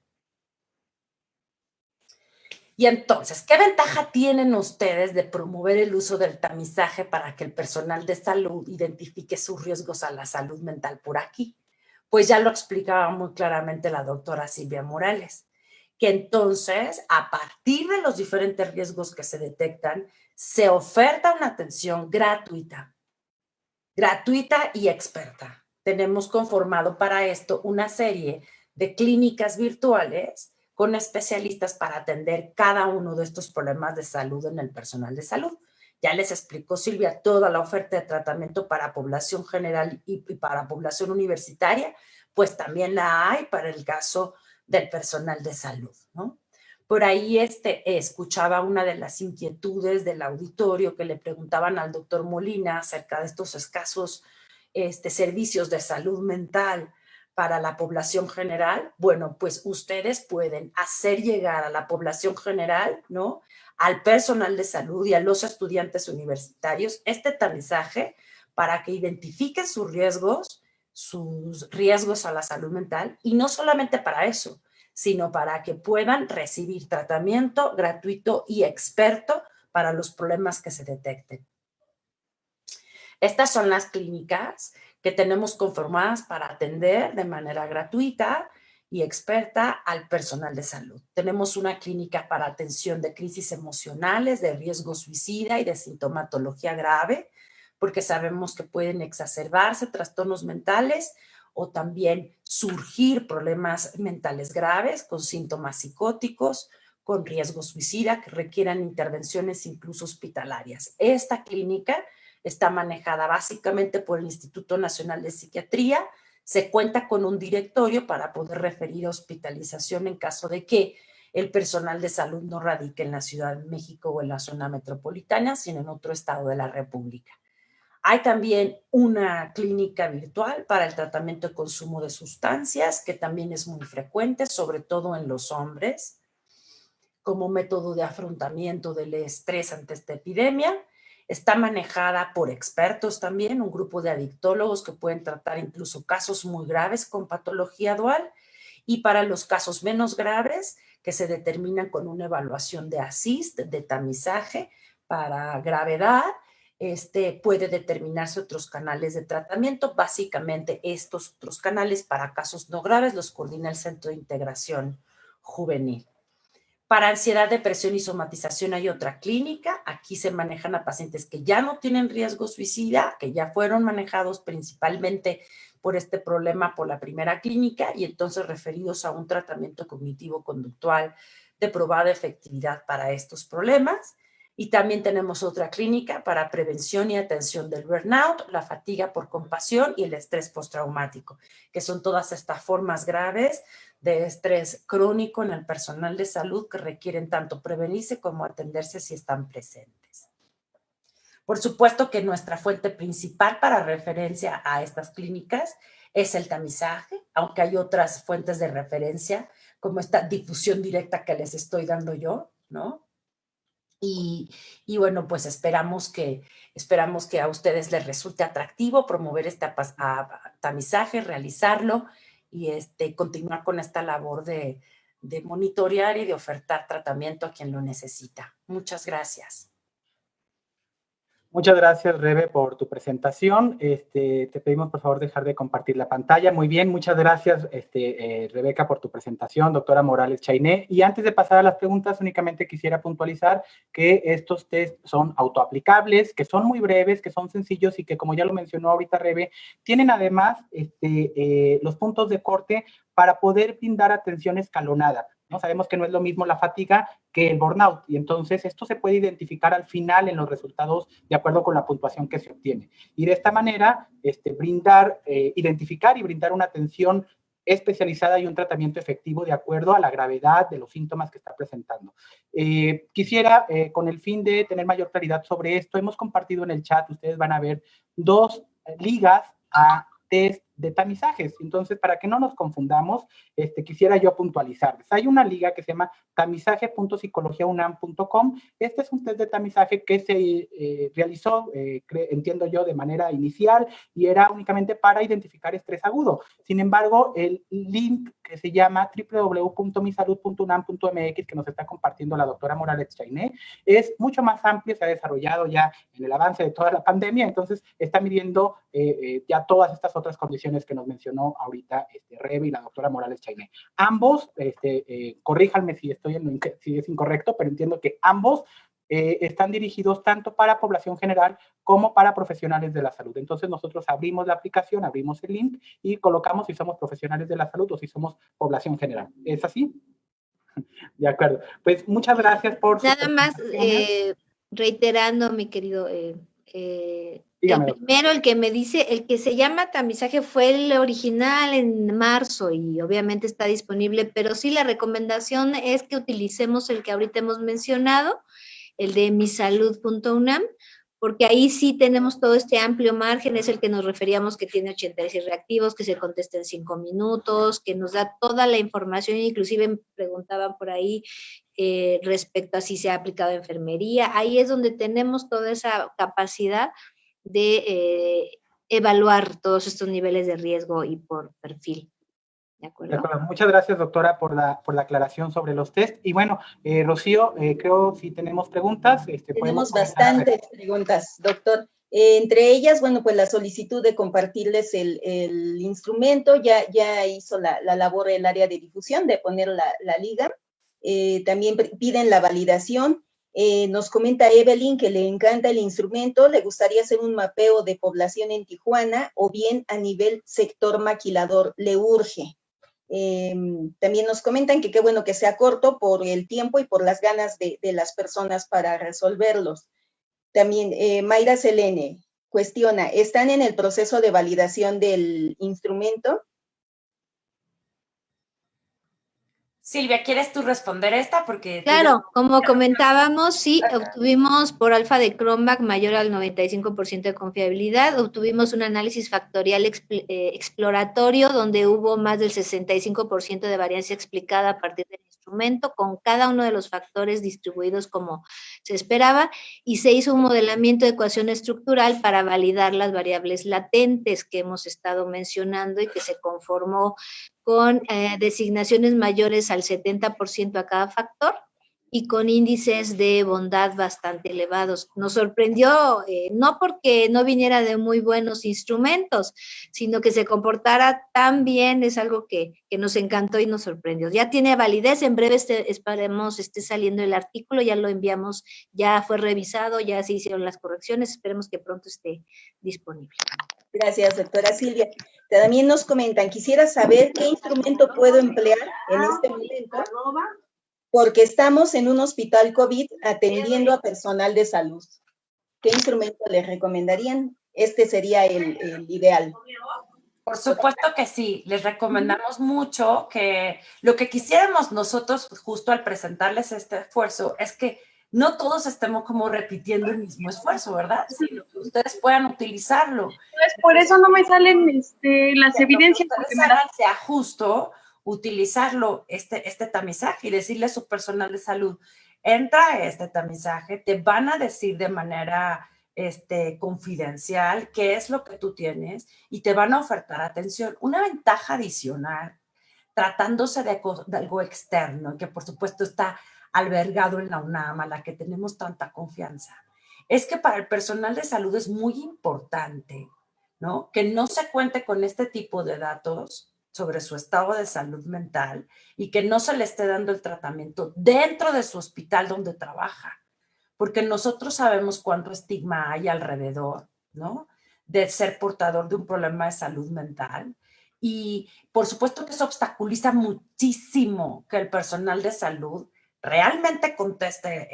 Y entonces, ¿qué ventaja tienen ustedes de promover el uso del tamizaje para que el personal de salud identifique sus riesgos a la salud mental por aquí? Pues ya lo explicaba muy claramente la doctora Silvia Morales, que entonces, a partir de los diferentes riesgos que se detectan, se oferta una atención gratuita y experta. Tenemos conformado para esto una serie de clínicas virtuales con especialistas para atender cada uno de estos problemas de salud en el personal de salud. Ya les explicó Silvia toda la oferta de tratamiento para población general y para población universitaria, pues también la hay para el caso del personal de salud, ¿no? Por ahí escuchaba una de las inquietudes del auditorio que le preguntaban al doctor Molina acerca de estos escasos servicios de salud mental para la población general. Bueno, pues ustedes pueden hacer llegar a la población general, ¿no?, al personal de salud y a los estudiantes universitarios este tamizaje para que identifiquen sus riesgos a la salud mental, y no solamente para eso, sino para que puedan recibir tratamiento gratuito y experto para los problemas que se detecten. Estas son las clínicas que tenemos conformadas para atender de manera gratuita y experta al personal de salud. Tenemos una clínica para atención de crisis emocionales, de riesgo suicida y de sintomatología grave, porque sabemos que pueden exacerbarse trastornos mentales o también surgir problemas mentales graves con síntomas psicóticos, con riesgo suicida que requieran intervenciones incluso hospitalarias. Esta clínica está manejada básicamente por el Instituto Nacional de Psiquiatría. Se cuenta con un directorio para poder referir hospitalización en caso de que el personal de salud no radique en la Ciudad de México o en la zona metropolitana, sino en otro estado de la República. Hay también una clínica virtual para el tratamiento de consumo de sustancias, que también es muy frecuente, sobre todo en los hombres, como método de afrontamiento del estrés ante esta epidemia. Está manejada por expertos también, un grupo de adictólogos que pueden tratar incluso casos muy graves con patología dual, y para los casos menos graves, que se determinan con una evaluación de ASIST, de tamizaje para gravedad, puede determinarse otros canales de tratamiento. Básicamente estos otros canales para casos no graves los coordina el Centro de Integración Juvenil. Para ansiedad, depresión y somatización hay otra clínica. Aquí se manejan a pacientes que ya no tienen riesgo suicida, que ya fueron manejados principalmente por este problema por la primera clínica y entonces referidos a un tratamiento cognitivo-conductual de probada efectividad para estos problemas. Y también tenemos otra clínica para prevención y atención del burnout, la fatiga por compasión y el estrés postraumático, que son todas estas formas graves de estrés crónico en el personal de salud que requieren tanto prevenirse como atenderse si están presentes. Por supuesto que nuestra fuente principal para referencia a estas clínicas es el tamizaje, aunque hay otras fuentes de referencia, como esta difusión directa que les estoy dando yo, ¿no? Y bueno, pues esperamos que a ustedes les resulte atractivo promover este tamizaje, realizarlo y continuar con esta labor de monitorear y de ofertar tratamiento a quien lo necesita. Muchas gracias. Muchas gracias, Rebe, por tu presentación. Te pedimos, por favor, dejar de compartir la pantalla. Muy bien, muchas gracias, Rebeca, por tu presentación, doctora Morales Chainé. Y antes de pasar a las preguntas, únicamente quisiera puntualizar que estos test son autoaplicables, que son muy breves, que son sencillos y que, como ya lo mencionó ahorita Rebe, tienen además los puntos de corte para poder brindar atención escalonada. ¿No? Sabemos que no es lo mismo la fatiga que el burnout, y entonces esto se puede identificar al final en los resultados de acuerdo con la puntuación que se obtiene. Y de esta manera, identificar y brindar una atención especializada y un tratamiento efectivo de acuerdo a la gravedad de los síntomas que está presentando. Quisiera, con el fin de tener mayor claridad sobre esto, hemos compartido en el chat, ustedes van a ver 2 ligas a test de tamizajes. Entonces, para que no nos confundamos, quisiera yo puntualizarles. Hay una liga que se llama tamizaje.psicologiaunam.com. Este es un test de tamizaje que se realizó, entiendo yo, de manera inicial y era únicamente para identificar estrés agudo. Sin embargo, el link que se llama www.misalud.unam.mx, que nos está compartiendo la doctora Morales Chainé, es mucho más amplio, se ha desarrollado ya en el avance de toda la pandemia, entonces está midiendo ya todas estas otras condiciones que nos mencionó ahorita Rebe y la doctora Morales Chainé. Ambos, corríjanme si si es incorrecto, pero entiendo que ambos están dirigidos tanto para población general como para profesionales de la salud. Entonces nosotros abrimos la aplicación, abrimos el link y colocamos si somos profesionales de la salud o si somos población general. ¿Es así? De acuerdo. Pues muchas gracias por su Nada más reiterando, mi querido, dígame, primero, el que me dice, el que se llama tamizaje fue el original en marzo y obviamente está disponible, pero sí la recomendación es que utilicemos el que ahorita hemos mencionado, el de misalud.unam, porque ahí sí tenemos todo este amplio margen, es el que nos referíamos que tiene 86 reactivos, que se contesta en 5 minutos, que nos da toda la información, inclusive preguntaban por ahí respecto a si se ha aplicado enfermería, ahí es donde tenemos toda esa capacidad de evaluar todos estos niveles de riesgo y por perfil. ¿De acuerdo? De acuerdo. Muchas gracias, doctora, por la aclaración sobre los test. Y bueno, Rocío, creo si tenemos preguntas. Tenemos bastantes preguntas, doctor. Entre ellas, bueno, pues la solicitud de compartirles el instrumento, ya hizo la labor el área de difusión de poner la liga. También piden la validación. Nos comenta Evelyn que le encanta el instrumento, le gustaría hacer un mapeo de población en Tijuana o bien a nivel sector maquilador, le urge. También nos comentan que qué bueno que sea corto por el tiempo y por las ganas de las personas para resolverlos. También Mayra Selene cuestiona, ¿están en el proceso de validación del instrumento? Silvia, ¿quieres tú responder esta? Porque claro, como comentábamos, sí, obtuvimos por alfa de Cronbach mayor al 95% de confiabilidad, obtuvimos un análisis factorial exploratorio donde hubo más del 65% de variancia explicada a partir del instrumento, con cada uno de los factores distribuidos como se esperaba, y se hizo un modelamiento de ecuación estructural para validar las variables latentes que hemos estado mencionando y que se conformó con designaciones mayores al 70% a cada factor y con índices de bondad bastante elevados. Nos sorprendió, no porque no viniera de muy buenos instrumentos, sino que se comportara tan bien, es algo que nos encantó y nos sorprendió. Ya tiene validez, en breve esperemos esté saliendo el artículo, ya lo enviamos, ya fue revisado, ya se hicieron las correcciones, esperemos que pronto esté disponible. Gracias, doctora Silvia. También nos comentan, quisiera saber qué instrumento puedo emplear en este momento, porque estamos en un hospital COVID atendiendo a personal de salud. ¿Qué instrumento les recomendarían? Este sería el ideal. Por supuesto que sí, les recomendamos mucho que lo que quisiéramos nosotros justo al presentarles este esfuerzo es que no todos estemos como repitiendo el mismo esfuerzo, ¿verdad? Sino que ustedes puedan utilizarlo. Entonces, por eso no me salen las evidencias. Porque sea justo utilizarlo, este tamizaje y decirle a su personal de salud, entra a este tamizaje, te van a decir de manera confidencial qué es lo que tú tienes y te van a ofertar atención. Una ventaja adicional, tratándose de algo externo, que por supuesto está albergado en la UNAM, a la que tenemos tanta confianza, es que para el personal de salud es muy importante, ¿no? Que no se cuente con este tipo de datos sobre su estado de salud mental y que no se le esté dando el tratamiento dentro de su hospital donde trabaja, porque nosotros sabemos cuánto estigma hay alrededor, ¿no? De ser portador de un problema de salud mental. Y por supuesto que eso obstaculiza muchísimo que el personal de salud realmente conteste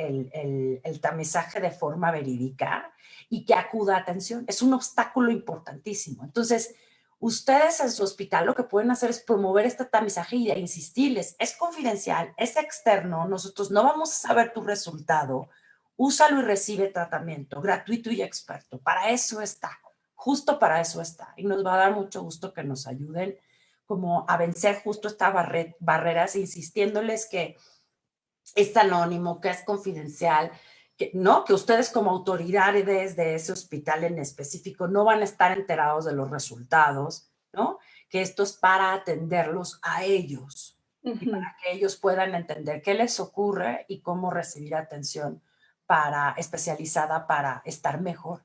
el tamizaje de forma verídica y que acuda a atención. Es un obstáculo importantísimo. Entonces, ustedes en su hospital lo que pueden hacer es promover este tamizaje e insistirles, es confidencial, es externo, nosotros no vamos a saber tu resultado, úsalo y recibe tratamiento gratuito y experto. Para eso está, justo para eso está. Y nos va a dar mucho gusto que nos ayuden como a vencer justo estas barreras, insistiéndoles que es anónimo, que es confidencial, que, ¿no? Que ustedes como autoridades de ese hospital en específico no van a estar enterados de los resultados, ¿no? Que esto es para atenderlos a ellos y para que ellos puedan entender qué les ocurre y cómo recibir atención especializada para estar mejor.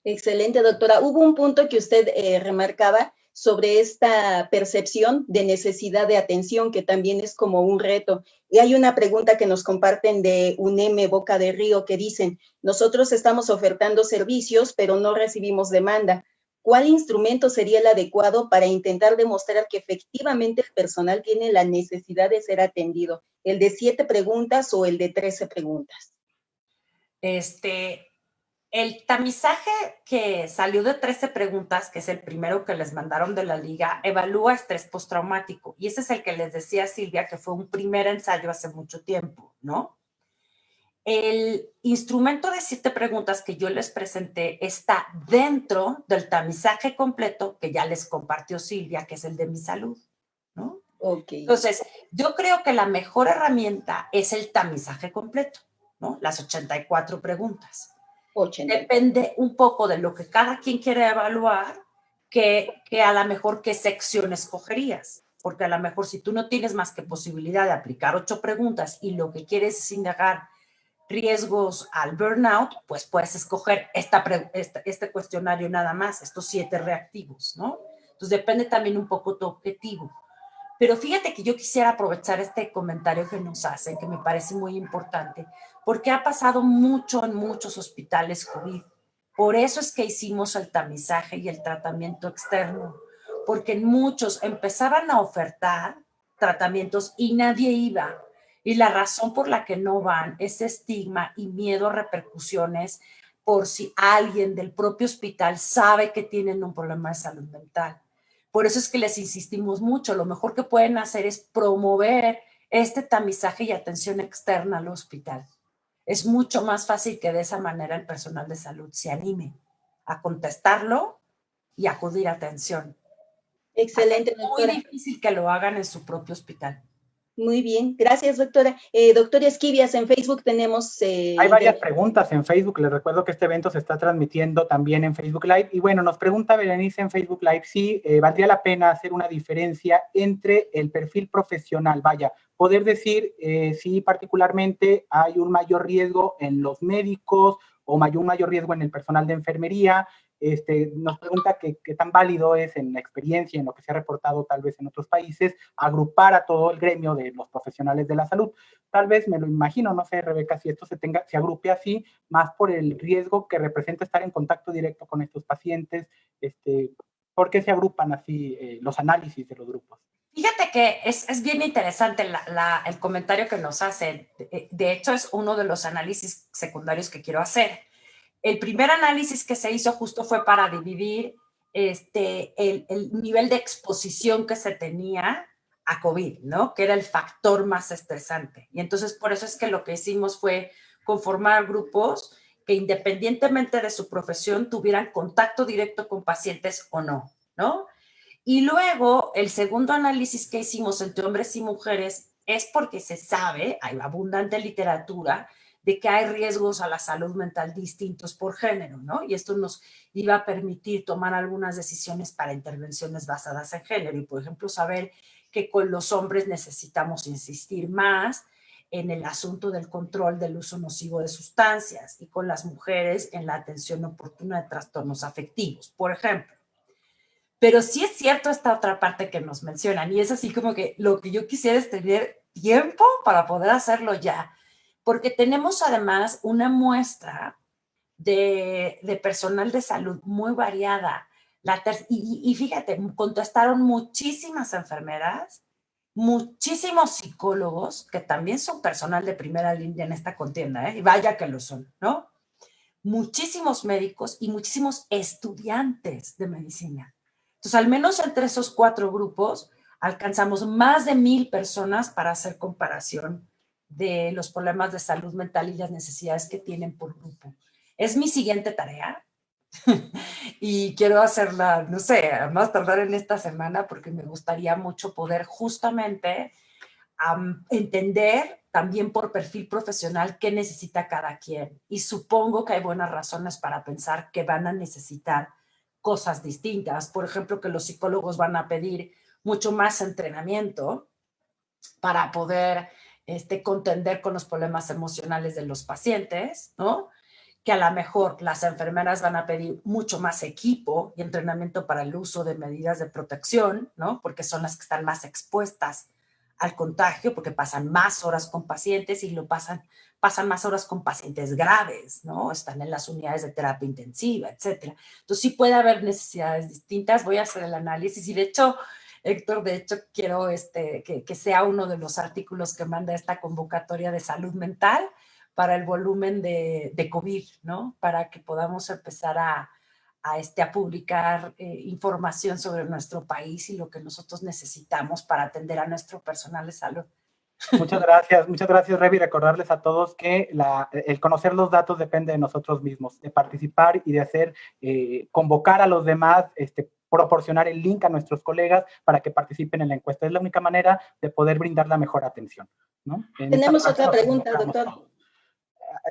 Excelente, doctora. Hubo un punto que usted remarcaba sobre esta percepción de necesidad de atención, que también es como un reto. Y hay una pregunta que nos comparten de UNEM Boca de Río que dicen, nosotros estamos ofertando servicios, pero no recibimos demanda. ¿Cuál instrumento sería el adecuado para intentar demostrar que efectivamente el personal tiene la necesidad de ser atendido? ¿El de 7 preguntas o el de 13 preguntas? El tamizaje que salió de 13 preguntas, que es el primero que les mandaron de la liga, evalúa estrés postraumático. Y ese es el que les decía Silvia, que fue un primer ensayo hace mucho tiempo, ¿no? El instrumento de 7 preguntas que yo les presenté está dentro del tamizaje completo que ya les compartió Silvia, que es el de Mi Salud, ¿no? Okay. Entonces, yo creo que la mejor herramienta es el tamizaje completo, ¿no? Las 84 preguntas. 80. Depende un poco de lo que cada quien quiere evaluar, que a lo mejor qué sección escogerías. Porque a lo mejor si tú no tienes más que posibilidad de aplicar 8 preguntas y lo que quieres es indagar riesgos al burnout, pues puedes escoger este cuestionario nada más, estos 7 reactivos, ¿no? Entonces depende también un poco tu objetivo. Pero fíjate que yo quisiera aprovechar este comentario que nos hacen, que me parece muy importante, porque ha pasado mucho en muchos hospitales COVID. Por eso es que hicimos el tamizaje y el tratamiento externo, porque en muchos empezaban a ofertar tratamientos y nadie iba. Y la razón por la que no van es estigma y miedo a repercusiones por si alguien del propio hospital sabe que tienen un problema de salud mental. Por eso es que les insistimos mucho. Lo mejor que pueden hacer es promover este tamizaje y atención externa al hospital. Es mucho más fácil que de esa manera el personal de salud se anime a contestarlo y acudir a atención. Excelente, doctora. Es muy difícil que lo hagan en su propio hospital. Muy bien, gracias, doctora. Doctora Esquivias, en Facebook tenemos... Hay varias preguntas en Facebook. Les recuerdo que este evento se está transmitiendo también en Facebook Live. Y bueno, nos pregunta Berenice en Facebook Live si valdría la pena hacer una diferencia entre el perfil profesional. Vaya, poder decir si particularmente hay un mayor riesgo en los médicos o un mayor riesgo en el personal de enfermería. Nos pregunta qué tan válido es en la experiencia, en lo que se ha reportado tal vez en otros países, agrupar a todo el gremio de los profesionales de la salud. Tal vez me lo imagino, no sé, Rebeca, si esto se agrupe así, más por el riesgo que representa estar en contacto directo con estos pacientes. ¿Por qué se agrupan así los análisis de los grupos? Fíjate que es bien interesante el comentario que nos hacen. De hecho, es uno de los análisis secundarios que quiero hacer. El primer análisis que se hizo justo fue para dividir el nivel de exposición que se tenía a COVID, ¿no? Que era el factor más estresante. Y entonces por eso es que lo que hicimos fue conformar grupos que independientemente de su profesión tuvieran contacto directo con pacientes o no, ¿no? Y luego el segundo análisis que hicimos entre hombres y mujeres es porque se sabe, hay abundante literatura, de que hay riesgos a la salud mental distintos por género, ¿no? Y esto nos iba a permitir tomar algunas decisiones para intervenciones basadas en género y, por ejemplo, saber que con los hombres necesitamos insistir más en el asunto del control del uso nocivo de sustancias y con las mujeres en la atención oportuna de trastornos afectivos, por ejemplo. Pero sí es cierto esta otra parte que nos mencionan, y es así como que lo que yo quisiera es tener tiempo para poder hacerlo ya, porque tenemos además una muestra de personal de salud muy variada. Y fíjate, contestaron muchísimas enfermeras, muchísimos psicólogos, que también son personal de primera línea en esta contienda, y vaya que lo son, ¿no? Muchísimos médicos y muchísimos estudiantes de medicina. Entonces, al menos entre esos 4 grupos, alcanzamos más de 1,000 personas para hacer comparación de los problemas de salud mental y las necesidades que tienen por grupo. Es mi siguiente tarea y quiero hacerla, no sé, a más tardar en esta semana, porque me gustaría mucho poder justamente entender también por perfil profesional qué necesita cada quien. Y supongo que hay buenas razones para pensar que van a necesitar cosas distintas. Por ejemplo, que los psicólogos van a pedir mucho más entrenamiento para poder contender con los problemas emocionales de los pacientes, ¿no? Que a lo mejor las enfermeras van a pedir mucho más equipo y entrenamiento para el uso de medidas de protección, ¿no? Porque son las que están más expuestas al contagio, porque pasan más horas con pacientes y pasan más horas con pacientes graves, ¿no? Están en las unidades de terapia intensiva, etcétera. Entonces sí puede haber necesidades distintas. Voy a hacer el análisis y de hecho, Héctor, quiero que sea uno de los artículos que manda esta convocatoria de salud mental para el volumen de COVID, ¿no? Para que podamos empezar a publicar información sobre nuestro país y lo que nosotros necesitamos para atender a nuestro personal de salud. Muchas gracias, Revi. Recordarles a todos que el conocer los datos depende de nosotros mismos, de participar y de hacer, convocar a los demás, proporcionar el link a nuestros colegas para que participen en la encuesta. Es la única manera de poder brindar la mejor atención, ¿no? Tenemos otra pregunta, doctor.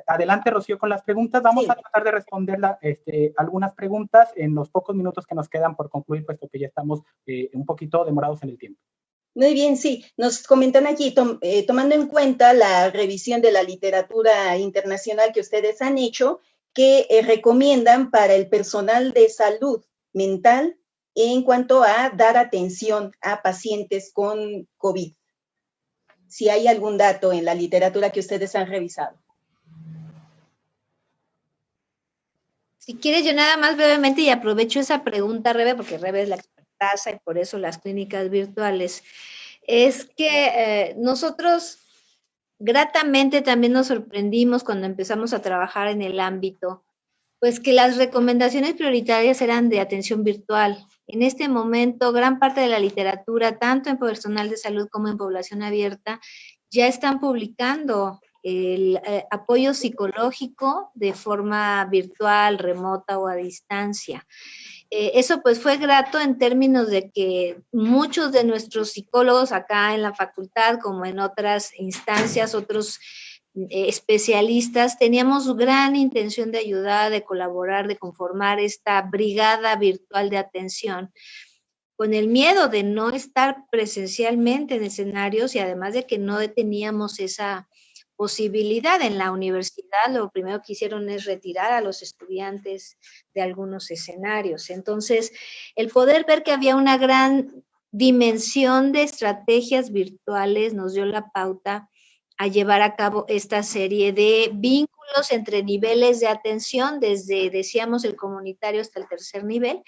Adelante, Rocío, con las preguntas. Vamos a tratar de responder algunas preguntas en los pocos minutos que nos quedan por concluir, puesto que ya estamos un poquito demorados en el tiempo. Muy bien, sí. Nos comentan aquí, tomando en cuenta la revisión de la literatura internacional que ustedes han hecho, que recomiendan para el personal de salud mental en cuanto a dar atención a pacientes con COVID. Si hay algún dato en la literatura que ustedes han revisado. Si quieres, yo nada más brevemente, y aprovecho esa pregunta, Rebe, porque Rebe es la expertaza y por eso las clínicas virtuales, es que nosotros gratamente también nos sorprendimos cuando empezamos a trabajar en el ámbito, pues que las recomendaciones prioritarias eran de atención virtual. En este momento, gran parte de la literatura, tanto en personal de salud como en población abierta, ya están publicando el apoyo psicológico de forma virtual, remota o a distancia. Eso pues fue grato en términos de que muchos de nuestros psicólogos acá en la facultad, como en otras instancias, otros especialistas, teníamos gran intención de ayudar, de colaborar, de conformar esta brigada virtual de atención, con el miedo de no estar presencialmente en escenarios y además de que no teníamos esa posibilidad en la universidad. Lo primero que hicieron es retirar a los estudiantes de algunos escenarios. Entonces, el poder ver que había una gran dimensión de estrategias virtuales nos dio la pauta a llevar a cabo esta serie de vínculos entre niveles de atención, desde, decíamos, el comunitario hasta el tercer nivel,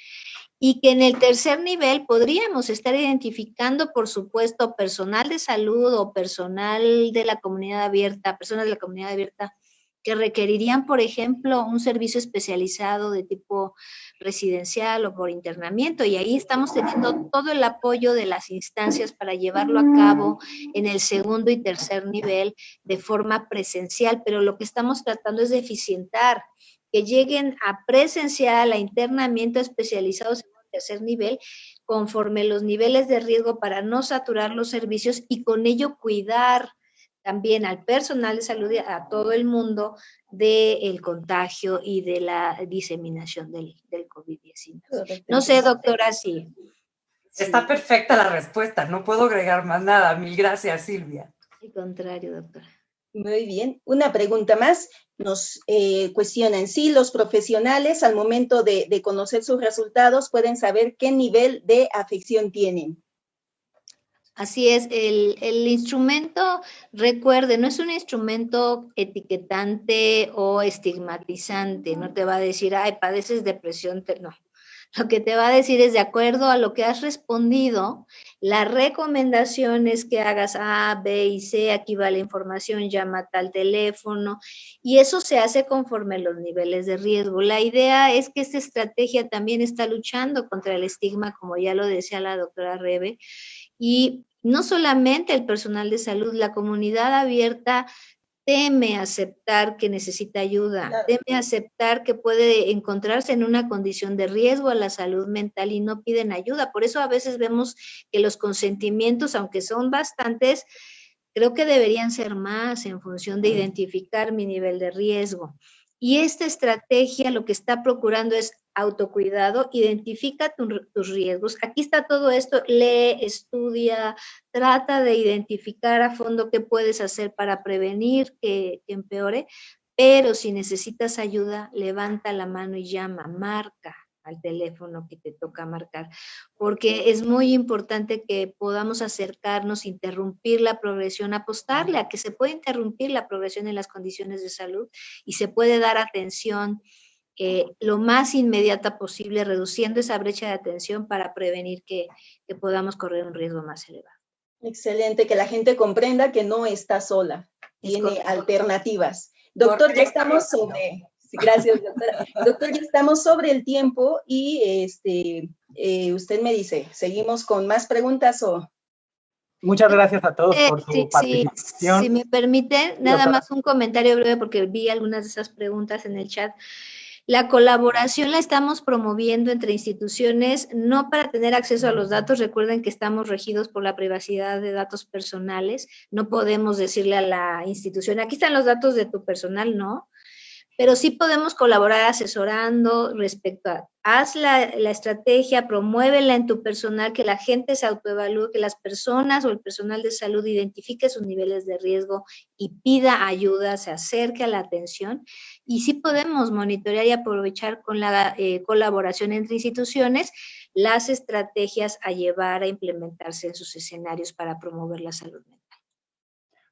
y que en el tercer nivel podríamos estar identificando, por supuesto, personal de salud o personal de la comunidad abierta, personas de la comunidad abierta que requerirían, por ejemplo, un servicio especializado de tipo residencial o por internamiento, y ahí estamos teniendo todo el apoyo de las instancias para llevarlo a cabo en el segundo y tercer nivel de forma presencial, pero lo que estamos tratando es de eficientar, que lleguen a presencial, a internamiento especializados en el tercer nivel, conforme los niveles de riesgo para no saturar los servicios y con ello cuidar también al personal de salud y a todo el mundo del contagio y de la diseminación del COVID-19. No sé, doctora, si... Está perfecta la respuesta, no puedo agregar más nada. Mil gracias, Silvia. Al contrario, doctora. Muy bien. Una pregunta más. Nos cuestionan si los profesionales al momento de conocer sus resultados pueden saber qué nivel de afección tienen. Así es, el instrumento, recuerde, no es un instrumento etiquetante o estigmatizante, no te va a decir, ay, padeces depresión, no. Lo que te va a decir es, de acuerdo a lo que has respondido, la recomendación es que hagas A, B y C, aquí va la información, llama a tal teléfono, y eso se hace conforme los niveles de riesgo. La idea es que esta estrategia también está luchando contra el estigma, como ya lo decía la doctora Rebe, y no solamente el personal de salud, la comunidad abierta teme aceptar que necesita ayuda, Claro. teme aceptar que puede encontrarse en una condición de riesgo a la salud mental y no piden ayuda. Por eso a veces vemos que los consentimientos, aunque son bastantes, creo que deberían ser más en función de identificar mi nivel de riesgo. Y esta estrategia lo que está procurando es autocuidado, identifica tus riesgos. Aquí está todo esto, lee, estudia, trata de identificar a fondo qué puedes hacer para prevenir que empeore, pero si necesitas ayuda, levanta la mano y llama, marca al teléfono que te toca marcar, porque es muy importante que podamos acercarnos, interrumpir la progresión, apostarle a que se puede interrumpir la progresión en las condiciones de salud y se puede dar atención lo más inmediata posible, reduciendo esa brecha de atención para prevenir que podamos correr un riesgo más elevado. Excelente, que la gente comprenda que no está sola, tiene alternativas. Doctor, ya estamos sobre... Gracias, doctora. Doctor, ya estamos sobre el tiempo y usted me dice, ¿seguimos con más preguntas o...? Muchas gracias a todos por su participación. Si me permite, nada más un comentario breve porque vi algunas de esas preguntas en el chat. La colaboración la estamos promoviendo entre instituciones, no para tener acceso a los datos. Recuerden que estamos regidos por la privacidad de datos personales. No podemos decirle a la institución, aquí están los datos de tu personal, no. Pero sí podemos colaborar asesorando respecto a, haz la estrategia, promuévela en tu personal, que la gente se autoevalúe, que las personas o el personal de salud identifique sus niveles de riesgo y pida ayuda, se acerque a la atención. Y sí podemos monitorear y aprovechar con la colaboración entre instituciones las estrategias a llevar a implementarse en sus escenarios para promover la salud mental.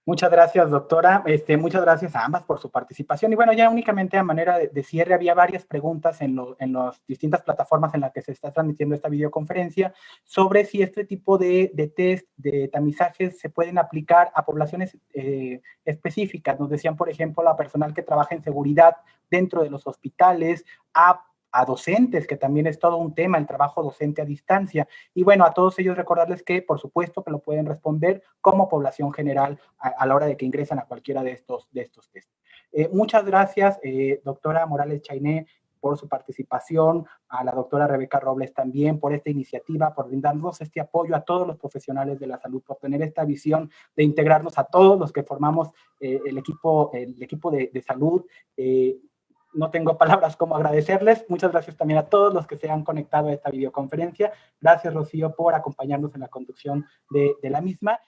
Muchas gracias, doctora. Muchas gracias a ambas por su participación. Y bueno, ya únicamente a manera de cierre, había varias preguntas en las distintas plataformas en las que se está transmitiendo esta videoconferencia sobre si este tipo de test, de tamizajes, se pueden aplicar a poblaciones específicas. Nos decían, por ejemplo, la personal que trabaja en seguridad dentro de los hospitales, a docentes, que también es todo un tema, el trabajo docente a distancia. Y bueno, a todos ellos recordarles que, por supuesto, que lo pueden responder como población general a la hora de que ingresan a cualquiera de estos test. Muchas gracias, doctora Morales Chainé, por su participación, a la doctora Rebeca Robles también por esta iniciativa, por brindarnos este apoyo a todos los profesionales de la salud, por tener esta visión de integrarnos a todos los que formamos el equipo de salud. No tengo palabras como agradecerles. Muchas gracias también a todos los que se han conectado a esta videoconferencia. Gracias, Rocío, por acompañarnos en la conducción de la misma.